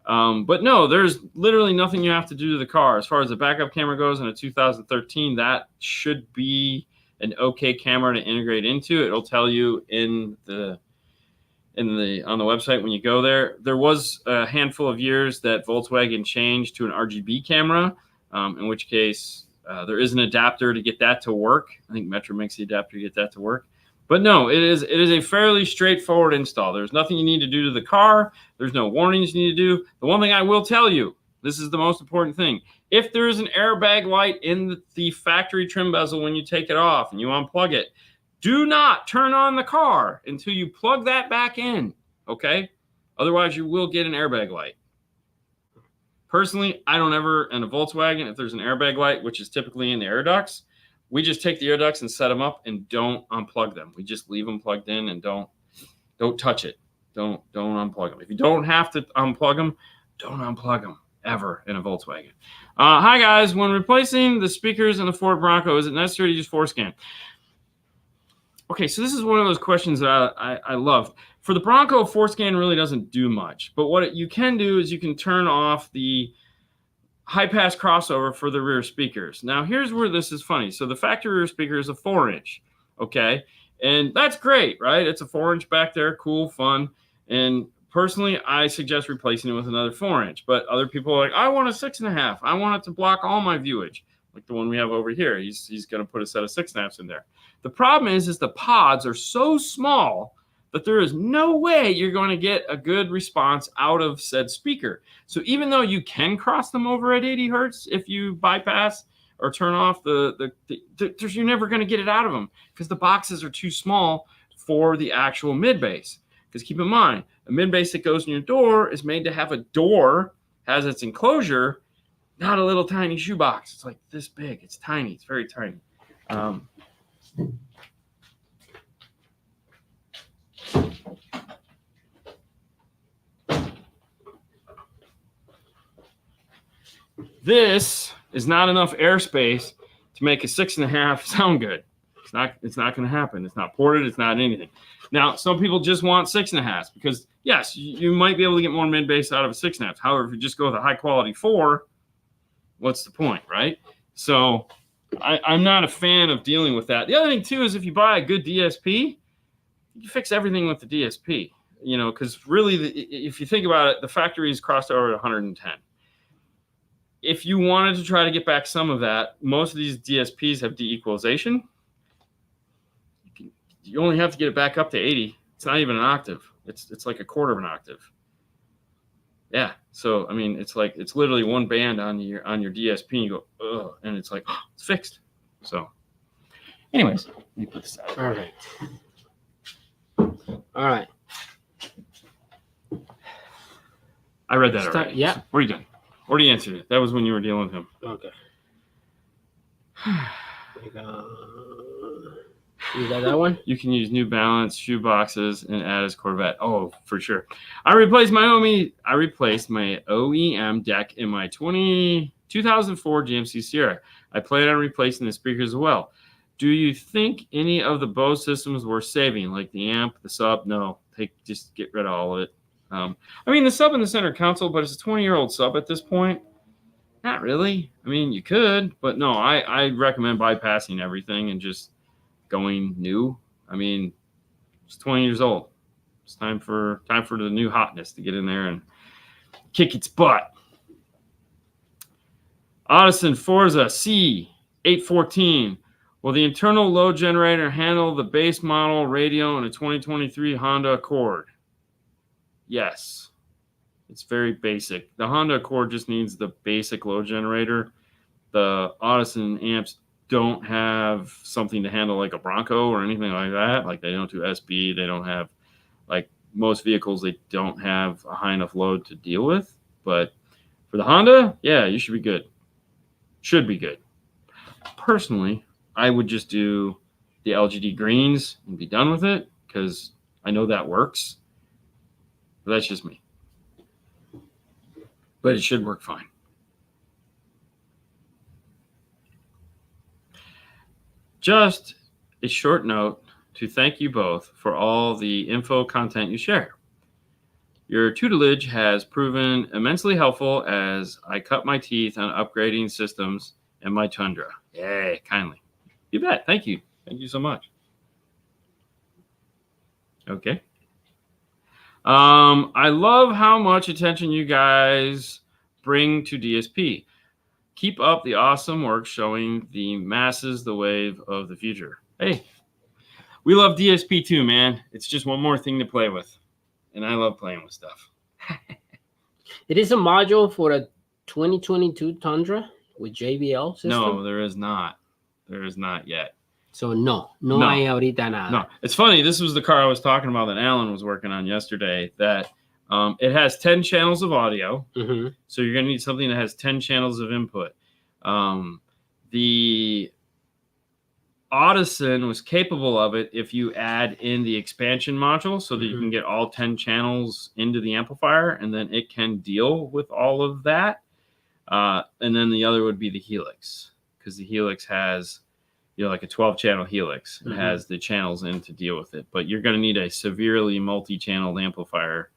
But no, there's literally nothing you have to do to the car. As far as the backup camera goes in a 2013, that should be an okay camera to integrate into. It'll tell you on the website when you go there. There was a handful of years that Volkswagen changed to an RGB camera, in which case there is an adapter to get that to work. I think Metro makes the adapter to get that to work. But no, it is a fairly straightforward install. There's nothing you need to do to the car. There's no warnings you need to do. The one thing I will tell you, this is the most important thing. If there is an airbag light in the factory trim bezel when you take it off and you unplug it, do not turn on the car until you plug that back in, okay? Otherwise, you will get an airbag light. Personally, I don't ever, in a Volkswagen, if there's an airbag light, which is typically in the air ducts, we just take the air ducts and set them up and don't unplug them. We just leave them plugged in and don't touch it. Don't unplug them. If you don't have to unplug them, don't unplug them ever in a Volkswagen. Hi guys, when replacing the speakers in the Ford Bronco, is it necessary to use ForScan? Okay, so this is one of those questions that I love. For the Bronco, ForScan really doesn't do much, but what you can do is you can turn off the high pass crossover for the rear speakers. Now here's where this is funny. So the factory rear speaker is a 4-inch, okay? And that's great, right? It's a 4-inch back there, cool, fun. And personally, I suggest replacing it with another 4-inch, but other people are like, I want a 6.5. I want it to block all my viewage, like the one we have over here. He's going to put a set of 6.5s in there. The problem is the pods are so small that there is no way you're going to get a good response out of said speaker. So even though you can cross them over at 80 hertz, if you bypass or turn off you're never going to get it out of them because the boxes are too small for the actual mid bass. Because keep in mind, a mid bass that goes in your door is made to have a door, has its enclosure, not a little tiny shoebox. It's like this big. It's tiny. It's very tiny. This is not enough airspace to make a 6.5 sound good. It's not going to happen. It's not ported. It's not anything. Now, some people just want 6.5s because, yes, you might be able to get more mid bass out of a 6.5. However, if you just go with a high quality 4, what's the point, right? So I'm not a fan of dealing with that. The other thing, too, is if you buy a good DSP, you fix everything with the DSP, because really, if you think about it, the factory is crossed over at 110. If you wanted to try to get back some of that, most of these DSPs have de-equalization. You only have to get it back up to 80. It's not even an octave. It's like a quarter of an octave. Yeah. So I mean, it's literally one band on your DSP, and you go, ugh, and it's like, oh, it's fixed. So, anyways, let me put this out. All right. I read that already. Yeah. What are you doing? Already answered it. That was when you were dealing with him. Okay. You got that one? You can use New Balance shoe boxes and add as Corvette. Oh, for sure. I replaced my OEM deck in my 2004 GMC Sierra. I plan on replacing the speakers as well. Do you think any of the Bose systems were saving, like the amp, the sub? No, just get rid of all of it. I mean, the sub in the center console, but it's a 20-year-old sub at this point. Not really. I mean, you could, but no, I recommend bypassing everything and just going new. I mean, it's 20 years old. It's time for the new hotness to get in there and kick its butt. Audison Forza C814. Will the internal load generator handle the base model radio in a 2023 Honda Accord? Yes. It's very basic. The Honda Accord just needs the basic load generator. The Audison amps don't have something to handle like a Bronco or anything like that. Like they don't do SB. They don't have, like most vehicles, they don't have a high enough load to deal with. But for the Honda, yeah, you should be good. Should be good. Personally, I would just do the LGD greens and be done with it because I know that works. But that's just me. But it should work fine. Just a short note to thank you both for all the info content you share. Your tutelage has proven immensely helpful as I cut my teeth on upgrading systems in my Tundra. Yay, kindly. You bet. Thank you. Thank you so much. Okay. I love how much attention you guys bring to DSP. Keep up the awesome work showing the masses the wave of the future. Hey, we love DSP too, man. It's just one more thing to play with. And I love playing with stuff. It is a module for a 2022 Tundra with JBL system. No, there is not. There is not yet. So no hay ahorita nada. No, it's funny. This was the car I was talking about that Alan was working on yesterday. That it has 10 channels of audio. Mm-hmm. So you're going to need something that has 10 channels of input. The Audison was capable of it if you add in the expansion module so that you can get all 10 channels into the amplifier, and then it can deal with all of that. And then the other would be the Helix, because the Helix has, like a 12-channel Helix. It has the channels in to deal with it. But you're going to need a severely multi-channeled amplifier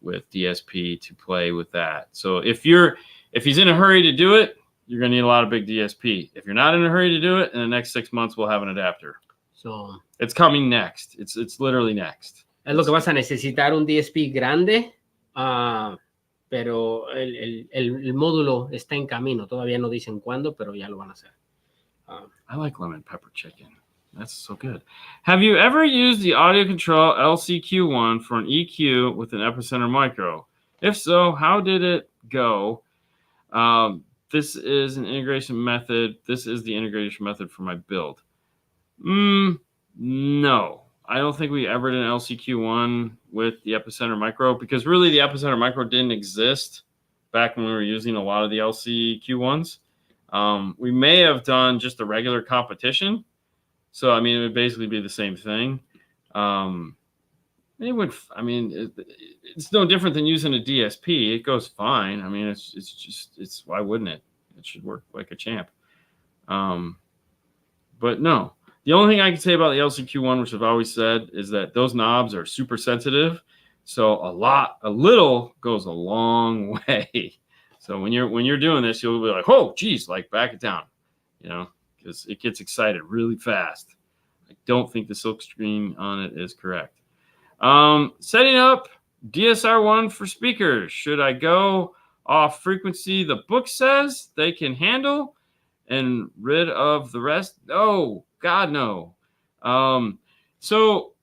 with DSP to play with that. So if he's in a hurry to do it, you're going to need a lot of big DSP. If you're not in a hurry to do it, in the next 6 months, we'll have an adapter. So it's coming next. It's literally next. Es lo que vas a necesitar un DSP grande, pero el módulo está en camino. Todavía no dicen cuándo, pero ya lo van a hacer. I like lemon pepper chicken. That's so good. Have you ever used the audio control LCQ1 for an EQ with an Epicenter Micro? If so, how did it go? This is the integration method for my build. No, I don't think we ever did an LCQ1 with the Epicenter Micro, because really the Epicenter Micro didn't exist back when we were using a lot of the LCQ1s. We may have done just a regular competition. So, I mean, it would basically be the same thing. It's no different than using a DSP. It goes fine. I mean, it's why wouldn't it? It should work like a champ. But no, the only thing I can say about the LCQ1, which I've always said, is that those knobs are super sensitive. So a little goes a long way. So when you're doing this, you'll be like, oh, geez, like back it down, because it gets excited really fast. I don't think the silk screen on it is correct. Setting up DSR1 for speakers. Should I go off frequency the book says they can handle and rid of the rest? No, God, no. So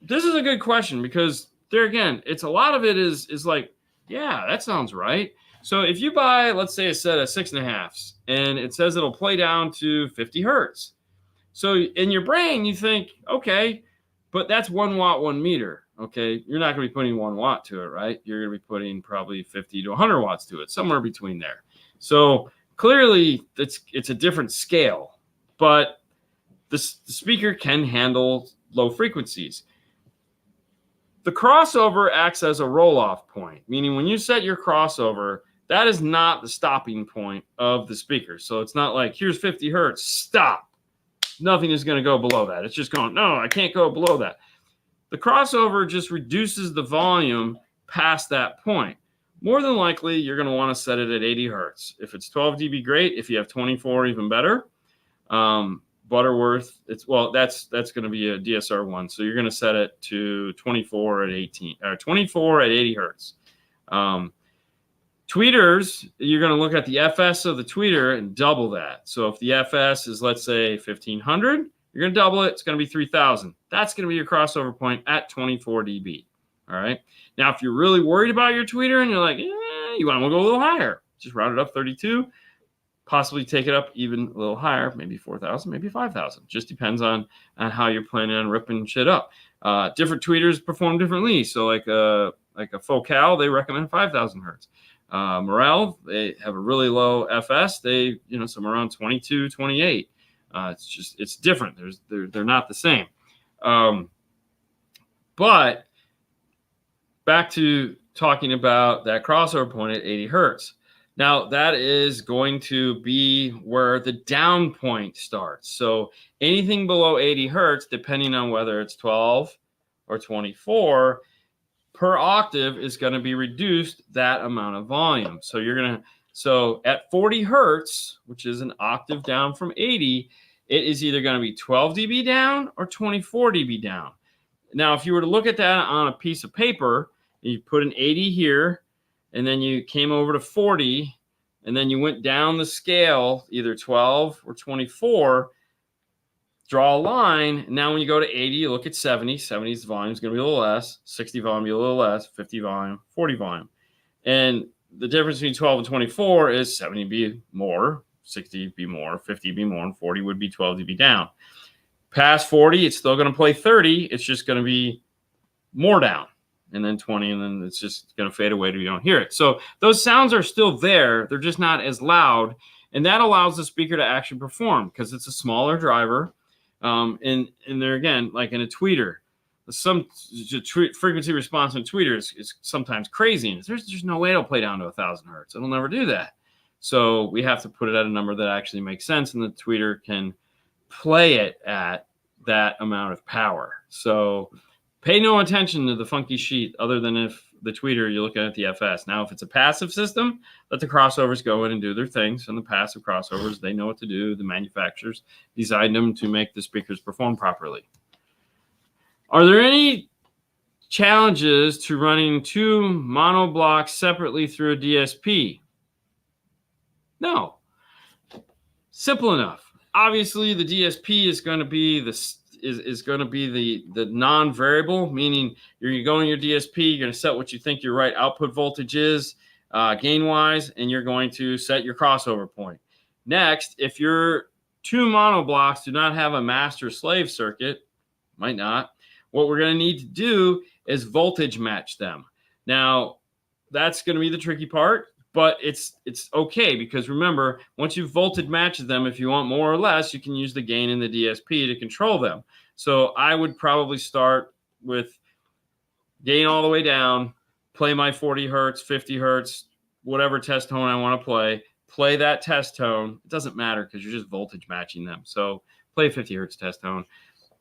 this is a good question, because there again, it's a lot of it is like, yeah, that sounds right. So if you buy, let's say, a set of 6.5s, and it says it'll play down to 50 hertz. So in your brain, you think, okay, but that's 1 watt, 1 meter. Okay, you're not going to be putting 1 watt to it, right? You're going to be putting probably 50 to 100 watts to it, somewhere between there. So clearly, it's a different scale, but the speaker can handle low frequencies. The crossover acts as a roll-off point, meaning when you set your crossover, that is not the stopping point of the speaker. So it's not like, here's 50 hertz, stop. Nothing is going to go below that. It's just going, no, I can't go below that. The crossover just reduces the volume past that point. More than likely, you're going to want to set it at 80 hertz. If it's 12 dB, great. If you have 24, even better. Butterworth, that's going to be a DSR1. So you're going to set it to 24 at 80 hertz. Tweeters, you're going to look at the FS of the tweeter and double that. So if the FS is, let's say, 1500, you're going to double it. It's going to be 3000. That's going to be your crossover point at 24 dB. All right. Now, if you're really worried about your tweeter and you're like, you want to go a little higher, just round it up 32. Possibly take it up even a little higher, maybe 4,000, maybe 5,000. Just depends on how you're planning on ripping shit up. Different tweeters perform differently. So like a Focal, they recommend 5,000 hertz. Morel, they have a really low FS. They, somewhere around 22, 28. It's different. They're not the same. But back to talking about that crossover point at 80 hertz. Now, that is going to be where the down point starts. So anything below 80 hertz, depending on whether it's 12 or 24, per octave is going to be reduced that amount of volume. So so at 40 hertz, which is an octave down from 80, it is either going to be 12 dB down or 24 dB down. Now, if you were to look at that on a piece of paper, and you put an 80 here, and then you came over to 40, and then you went down the scale, either 12 or 24, draw a line. And now when you go to 80, you look at 70. 70's volume is going to be a little less. 60 volume be a little less. 50 volume, 40 volume. And the difference between 12 and 24 is 70 be more, 60 be more, 50 be more, and 40 would be 12 dB down. Past 40, it's still going to play 30. It's just going to be more down. And then 20, and then it's just going to fade away till you don't hear it. So those sounds are still there. They're just not as loud. And that allows the speaker to actually perform because it's a smaller driver. And there again, like in a tweeter, some frequency response in a tweeter is sometimes crazy. And there's no way it'll play down to 1,000 hertz. It'll never do that. So we have to put it at a number that actually makes sense, and the tweeter can play it at that amount of power. So pay no attention to the funky sheet other than if the tweeter you're looking at the FS. Now, if it's a passive system, let the crossovers go in and do their things. And the passive crossovers, they know what to do. The manufacturers designed them to make the speakers perform properly. Are there any challenges to running two mono blocks separately through a DSP? No. Simple enough. Obviously, the DSP is going to be the non-variable, meaning you're going to your DSP, you're going to set what you think your right output voltage is, gain-wise, and you're going to set your crossover point. Next, if your two mono blocks do not have a master-slave circuit, might not, what we're going to need to do is voltage match them. Now, that's going to be the tricky part. But it's okay because remember, once you've voltage matched them, if you want more or less, you can use the gain in the DSP to control them. So I would probably start with gain all the way down, play my 40 hertz, 50 hertz, whatever test tone I want to play that test tone. It doesn't matter because you're just voltage matching them. So play a 50 hertz test tone,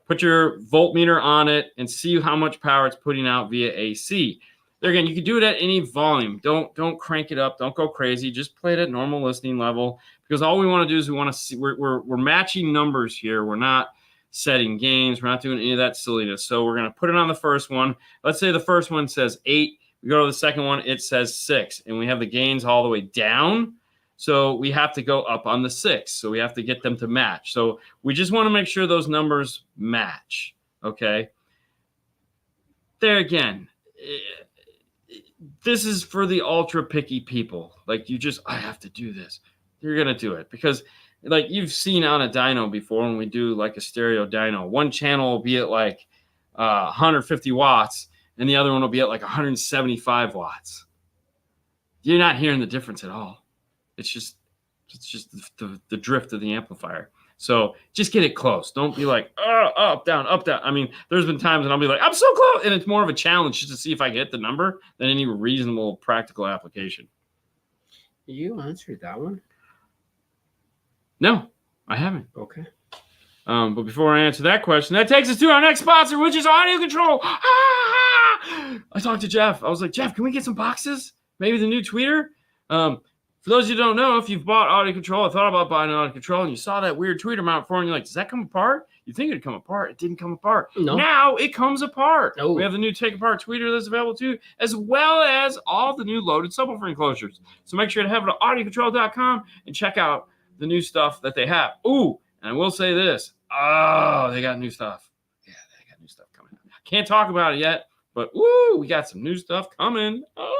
put your voltmeter on it and see how much power it's putting out via AC. There again, you can do it at any volume. Don't crank it up. Don't go crazy. Just play it at normal listening level because all we want to do is we want to see we're matching numbers here. We're not setting gains. We're not doing any of that silliness. So we're going to put it on the first one. Let's say the first one says 8. We go to the second one, it says 6, and we have the gains all the way down. So we have to go up on the 6. So we have to get them to match. So we just want to make sure those numbers match. Okay. There again. This is for the ultra picky people. Like I have to do this. You're going to do it because like you've seen on a dyno before when we do like a stereo dyno, one channel will be at like 150 watts and the other one will be at like 175 watts. You're not hearing the difference at all. It's just the drift of the amplifier. So just get it close. Don't be like, up, down, up, down. I mean, there's been times and I'll be like, I'm so close. And it's more of a challenge just to see if I get the number than any reasonable practical application. You answered that one? No, I haven't. Okay. But before I answer that question, that takes us to our next sponsor, which is audio control. I talked to Jeff. I was like, Jeff, can we get some boxes? Maybe the new tweeter? For those who don't know, if you've bought audio control, I thought about buying audio control, and you saw that weird tweeter mount for it, and you're like, does that come apart? You think it'd come apart. It didn't come apart. No. Now it comes apart. Oh. We have the new take apart tweeter that's available too, as well as all the new loaded subwoofer enclosures. So make sure to head over to audiocontrol.com and check out the new stuff that they have. Ooh, and I will say this. Oh, they got new stuff. Yeah, they got new stuff coming. Can't talk about it yet, but ooh, we got some new stuff coming. Oh.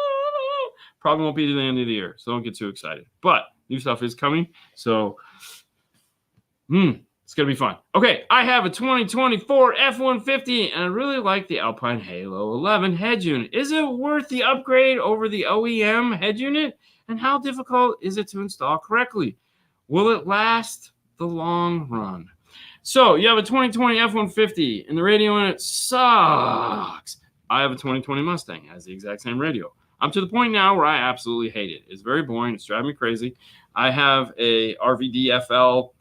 Probably won't be to the end of the year, so don't get too excited. But new stuff is coming, so it's going to be fun. Okay, I have a 2024 F-150, and I really like the Alpine Halo 11 head unit. Is it worth the upgrade over the OEM head unit? And how difficult is it to install correctly? Will it last the long run? So you have a 2020 F-150, and the radio in it sucks. I have a 2020 Mustang. It has the exact same radio. I'm to the point now where I absolutely hate it. It's very boring. It's driving me crazy. I have a RVDFL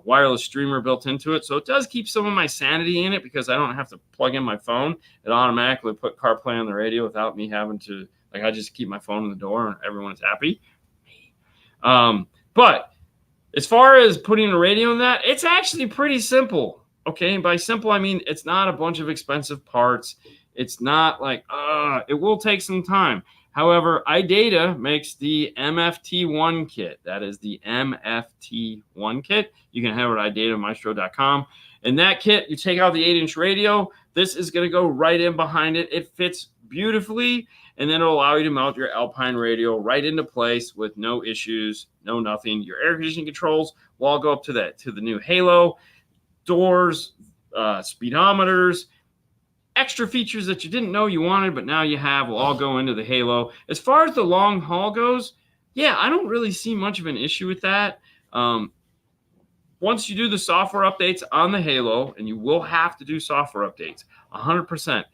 wireless streamer built into it, so it does keep some of my sanity in it because I don't have to plug in my phone. It automatically put CarPlay on the radio without me having to, like, I just keep my phone in the door and everyone's happy. But As far as putting a radio in that, it's actually pretty simple. Okay, and by simple, I mean it's not a bunch of expensive parts. It's not like, it will take some time. However, iData makes the MFT1 kit. That is the MFT1 kit. You can have it at iDataMaestro.com. In that kit, you take out the 8-inch radio. This is going to go right in behind it. It fits beautifully, and then it'll allow you to mount your Alpine radio right into place with no issues, no nothing. Your air conditioning controls will all go up to the new Halo. Doors, speedometers, extra features that you didn't know you wanted, but now you have will all go into the Halo. As far as the long haul goes, yeah, I don't really see much of an issue with that. Once you do the software updates on the Halo, and you will have to do software updates, 100%.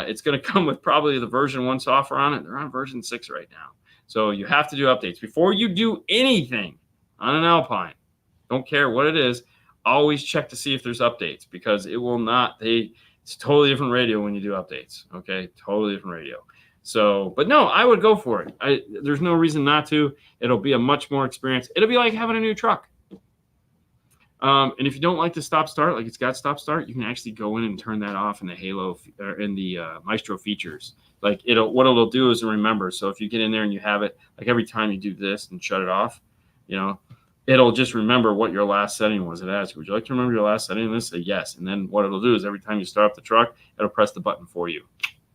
It's going to come with probably the version 1 software on it. They're on version 6 right now. So you have to do updates. Before you do anything on an Alpine, don't care what it is, always check to see if there's updates, because it will not, it's a totally different radio when you do updates. Okay, totally different radio. So, but no, I would go for it. There's no reason not to. It'll be a much more experience. It'll be like having a new truck. And if you don't like the stop start, like it's got stop start, you can actually go in and turn that off in the Halo or in the Maestro features. Like what it'll do is remember. So if you get in there and you have it, like every time you do this and shut it off, it'll just remember what your last setting was. It asks you, would you like to remember your last setting? And say yes. And then what it'll do is every time you start up the truck, it'll press the button for you.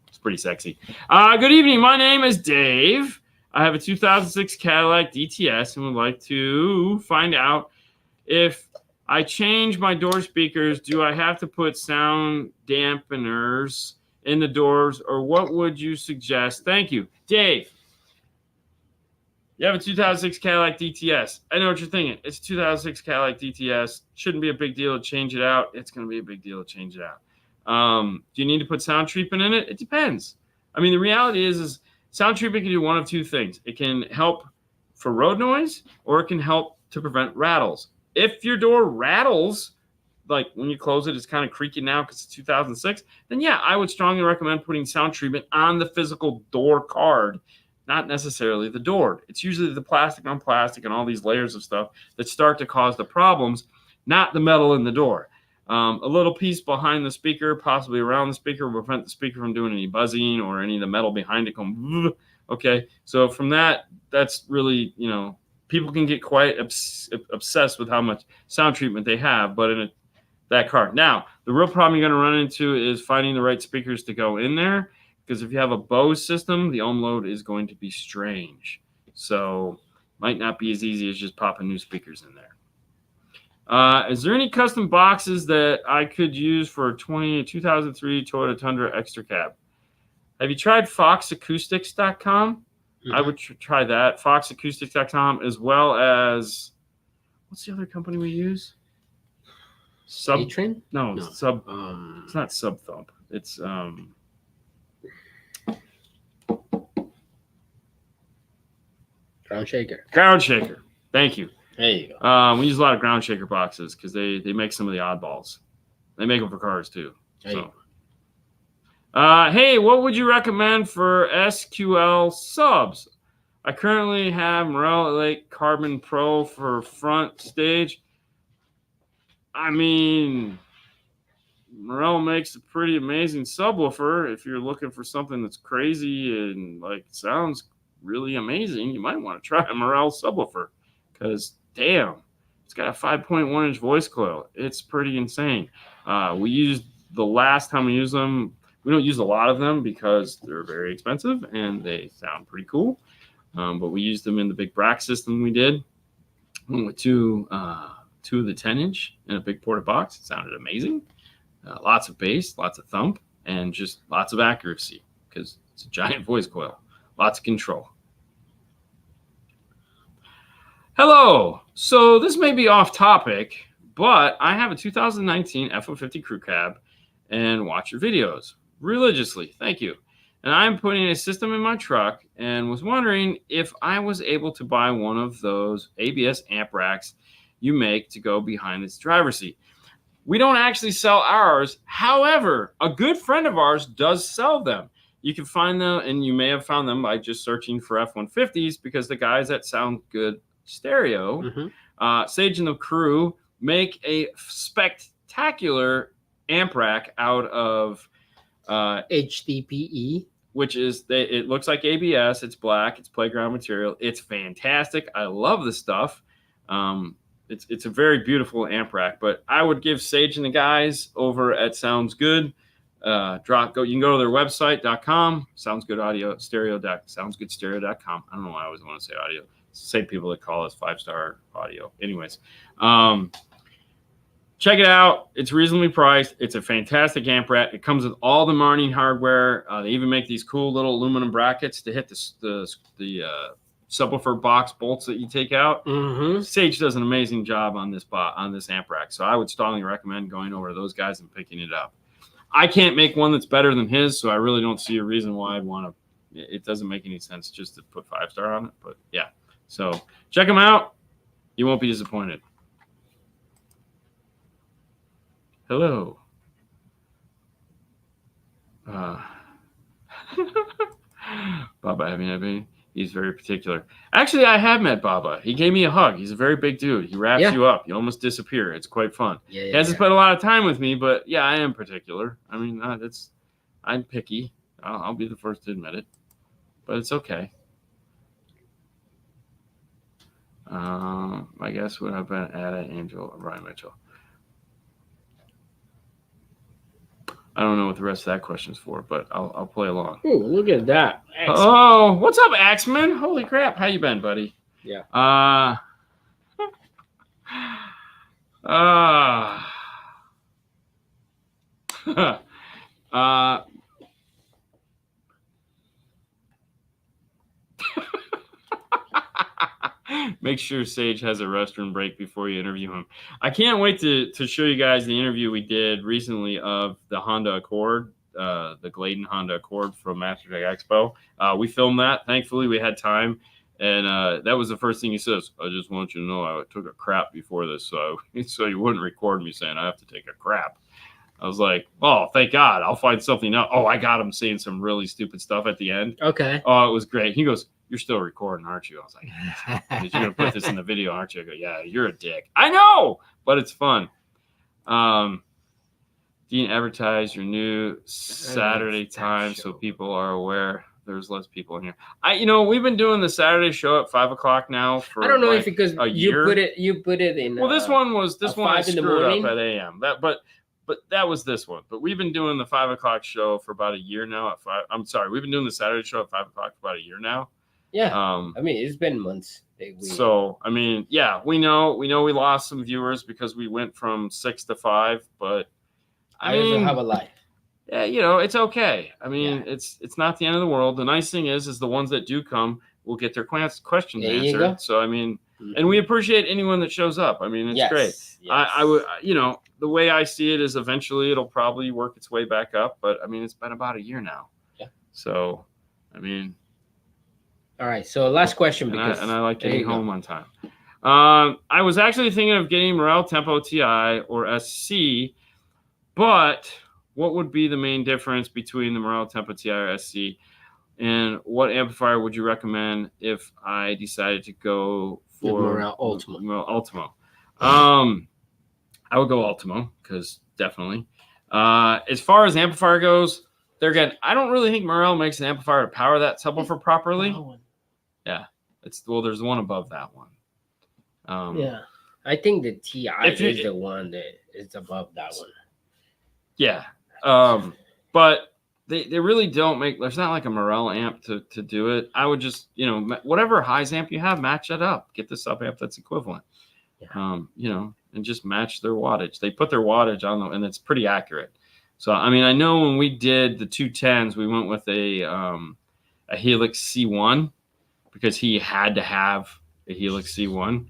It's pretty sexy. Good evening. My name is Dave. I have a 2006 Cadillac DTS and would like to find out if I change my door speakers, do I have to put sound dampeners in the doors, or what would you suggest? Thank you. Dave. You have a 2006 Cadillac DTS. I know what you're thinking. It's a 2006 Cadillac DTS. Shouldn't be a big deal to change it out. It's going to be a big deal to change it out. Do you need to put sound treatment in it? It depends. I mean, the reality is sound treatment can do one of two things. It can help for road noise, or it can help to prevent rattles. If your door rattles, like when you close it, it's kind of creaking now because it's 2006, then yeah, I would strongly recommend putting sound treatment on the physical door card, not necessarily the door. It's usually the plastic on plastic and all these layers of stuff that start to cause the problems, not the metal in the door. A little piece behind the speaker, possibly around the speaker, will prevent the speaker from doing any buzzing or any of the metal behind it going, okay. So from that, that's really, people can get quite obsessed with how much sound treatment they have, but in that car. Now, the real problem you're going to run into is finding the right speakers to go in there, because if you have a Bose system, the ohm load is going to be strange. So might not be as easy as just popping new speakers in there. Is there any custom boxes that I could use for a 2003 Toyota Tundra Extra Cab? Have you tried foxacoustics.com? Mm-hmm. I would try that, foxacoustics.com, as well as, what's the other company we use? A-Train? No. It's not Subthump. It's Ground Shaker. Ground Shaker. Thank you. There you go. We use a lot of Ground Shaker boxes because they make some of the oddballs. They make them for cars too. Hey, what would you recommend for SQL subs? I currently have Morel Lake Carbon Pro for front stage. I mean, Morel makes a pretty amazing subwoofer. If you're looking for something that's crazy and sounds really amazing, you might want to try a Morel subwoofer, because damn, it's got a 5.1 inch voice coil. It's pretty insane. We used the last time we used them. We don't use a lot of them because they're very expensive and they sound pretty cool. But we used them in the big Brack system we did. Went with two of the 10-inch in a big porta box. It sounded amazing. Lots of bass, lots of thump, and just lots of accuracy because it's a giant voice coil. Lots of control. Hello. So this may be off topic, but I have a 2019 F-150 Crew Cab and watch your videos religiously. Thank you. And I'm putting a system in my truck and was wondering if I was able to buy one of those ABS amp racks you make to go behind its driver's seat. We don't actually sell ours. However, a good friend of ours does sell them. You can find them, and you may have found them by just searching for F-150s, because the guys at Sound Good Stereo Sage and the crew make a spectacular amp rack out of HDPE, which is it looks like ABS. It's black. It's playground material. It's fantastic. I love the stuff. It's a very beautiful amp rack. But I would give Sage and the guys over at Sounds Good. You can go to their website.com, soundsgoodstereo.com. I don't know why I always want to say audio. Same people that call us 5-star audio. Anyways, check it out. It's reasonably priced. It's a fantastic amp rack. It comes with all the Marning hardware. They even make these cool little aluminum brackets to hit the subwoofer box bolts that you take out. Mm-hmm. Sage does an amazing job on this amp rack, so I would strongly recommend going over to those guys and picking it up. I can't make one that's better than his, so I really don't see a reason why I'd want to. It doesn't make any sense just to put 5-star on it, but yeah. So check them out. You won't be disappointed. Hello. Baba, have you met me? He's very particular. Actually, I have met Baba. He gave me a hug. He's a very big dude. He wraps you up. You almost disappear. It's quite fun. He hasn't spent a lot of time with me, but yeah, I am particular. I mean, I'm picky. I'll be the first to admit it, but it's okay. I guess would have been Ada, Angel, or Brian Mitchell. I don't know what the rest of that question's for, but I'll play along. Ooh, look at that. Excellent. Oh, what's up, Axeman? Holy crap. How you been, buddy? Yeah. Make sure Sage has a restroom break before you interview him. I can't wait to show you guys the interview we did recently of the Honda Accord, the Gladen Honda Accord from Mastertech Expo. We filmed that. Thankfully, we had time. And that was the first thing he says. I just want you to know I took a crap before this, so you wouldn't record me saying I have to take a crap. I was like, oh, thank God. I'll find something else. Oh, I got him saying some really stupid stuff at the end. Okay. Oh, it was great. He goes, you're still recording, aren't you? I was like, you're going to put this in the video, aren't you? I go, yeah, you're a dick. I know, but it's fun. Dean, advertise your new Saturday time so people are aware. There's less people in here. We've been doing the Saturday show at 5:00 now for. I don't know if because you put it in. Well, this one I screwed up at AM. But that was this one. But we've been doing the 5:00 show for about a year now. We've been doing the Saturday show at 5:00 for about a year now. Yeah. I mean, it's been months. So I mean, yeah, we know we lost some viewers because we went from 6 to 5, but I mean, have a life. Yeah, it's okay. I mean, it's not the end of the world. The nice thing is the ones that do come will get their questions answered. So I mean, and we appreciate anyone that shows up. I mean, it's great. Yes. I would, the way I see it is eventually it'll probably work its way back up. But I mean, it's been about a year now. Yeah. So, I mean. All right. So last question I like getting home on time. I was actually thinking of getting Morel Tempo TI or SC, but what would be the main difference between the Morel Tempo TI or SC? And what amplifier would you recommend if I decided to go for Morel Ultimo? I would go Ultimo because definitely. As far as amplifier goes, there again, I don't really think Morel makes an amplifier to power that subwoofer properly. Yeah, there's one above that one. Yeah, I think the TI is the one that is above that one. Yeah, but they really don't make. There's not like a Morel amp to do it. I would just whatever highs amp you have, match that up. Get the sub amp that's equivalent. Yeah. And just match their wattage. They put their wattage on them, and it's pretty accurate. So I mean, I know when we did the 210s, we went with a Helix C1 because he had to have a Helix C1,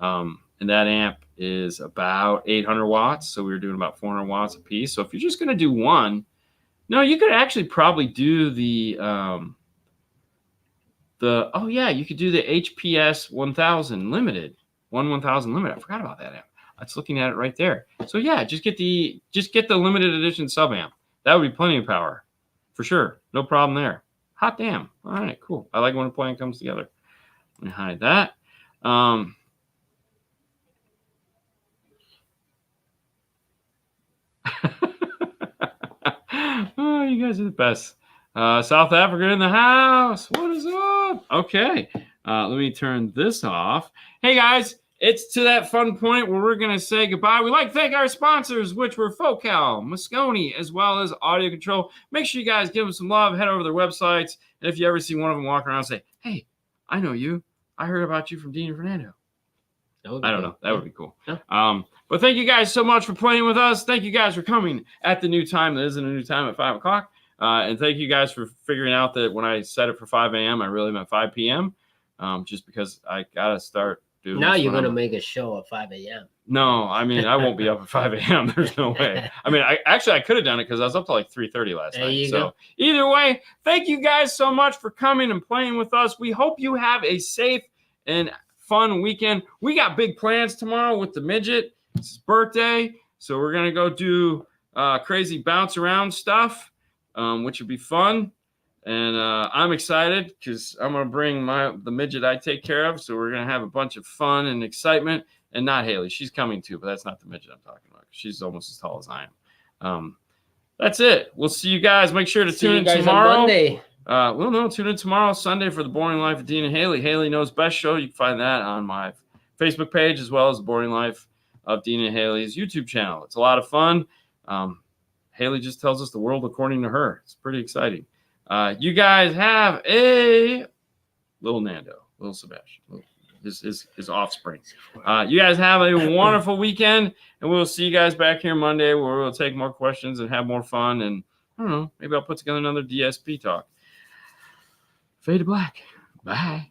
and that amp is about 800 watts. So we were doing about 400 watts a piece. So if you're just going to do one, no, you could actually probably do you could do the HPS 1000 limited, 1000 limited. I forgot about that amp. I was looking at it right there. So yeah, just get the limited edition sub amp. That would be plenty of power for sure. No problem there. Hot damn. All right, cool. I like when a plan comes together. Let me hide that. Oh, you guys are the best. South Africa in the house. What is up? Okay. Let me turn this off. Hey, guys. It's to that fun point where we're going to say goodbye. We'd like to thank our sponsors, which were Focal, Moscone, as well as Audio Control. Make sure you guys give them some love. Head over to their websites. And if you ever see one of them walk around, say, hey, I know you. I heard about you from Dean and Fernando. I don't know. That would be cool. Yeah. But thank you guys so much for playing with us. Thank you guys for coming at the new time. That isn't a new time at 5 o'clock. And thank you guys for figuring out that when I set it for 5 a.m., I really meant 5 p.m. Just because I got to start doing now you're going to make a show at 5 a.m. No, I mean, I won't be up at 5 a.m. There's no way. I mean, I could have done it because I was up to like 3:30 last night. So either way, thank you guys so much for coming and playing with us. We hope you have a safe and fun weekend. We got big plans tomorrow with the midget. It's his birthday. So we're going to go do crazy bounce around stuff, which would be fun. And I'm excited because I'm going to bring the midget I take care of. So we're going to have a bunch of fun and excitement. And not Haley. She's coming too, but that's not the midget I'm talking about. She's almost as tall as I am. That's it. We'll see you guys. Make sure to tune in tomorrow. On Monday. Tune in tomorrow, Sunday, for The Boring Life of Dean and Haley. Haley Knows Best show. You can find that on my Facebook page as well as The Boring Life of Dean and Haley's YouTube channel. It's a lot of fun. Haley just tells us the world according to her. It's pretty exciting. You guys have a little Nando, little Sebastian, his offspring. You guys have a wonderful weekend, and we'll see you guys back here Monday where we'll take more questions and have more fun. And I don't know, maybe I'll put together another DSP talk. Fade to black. Bye.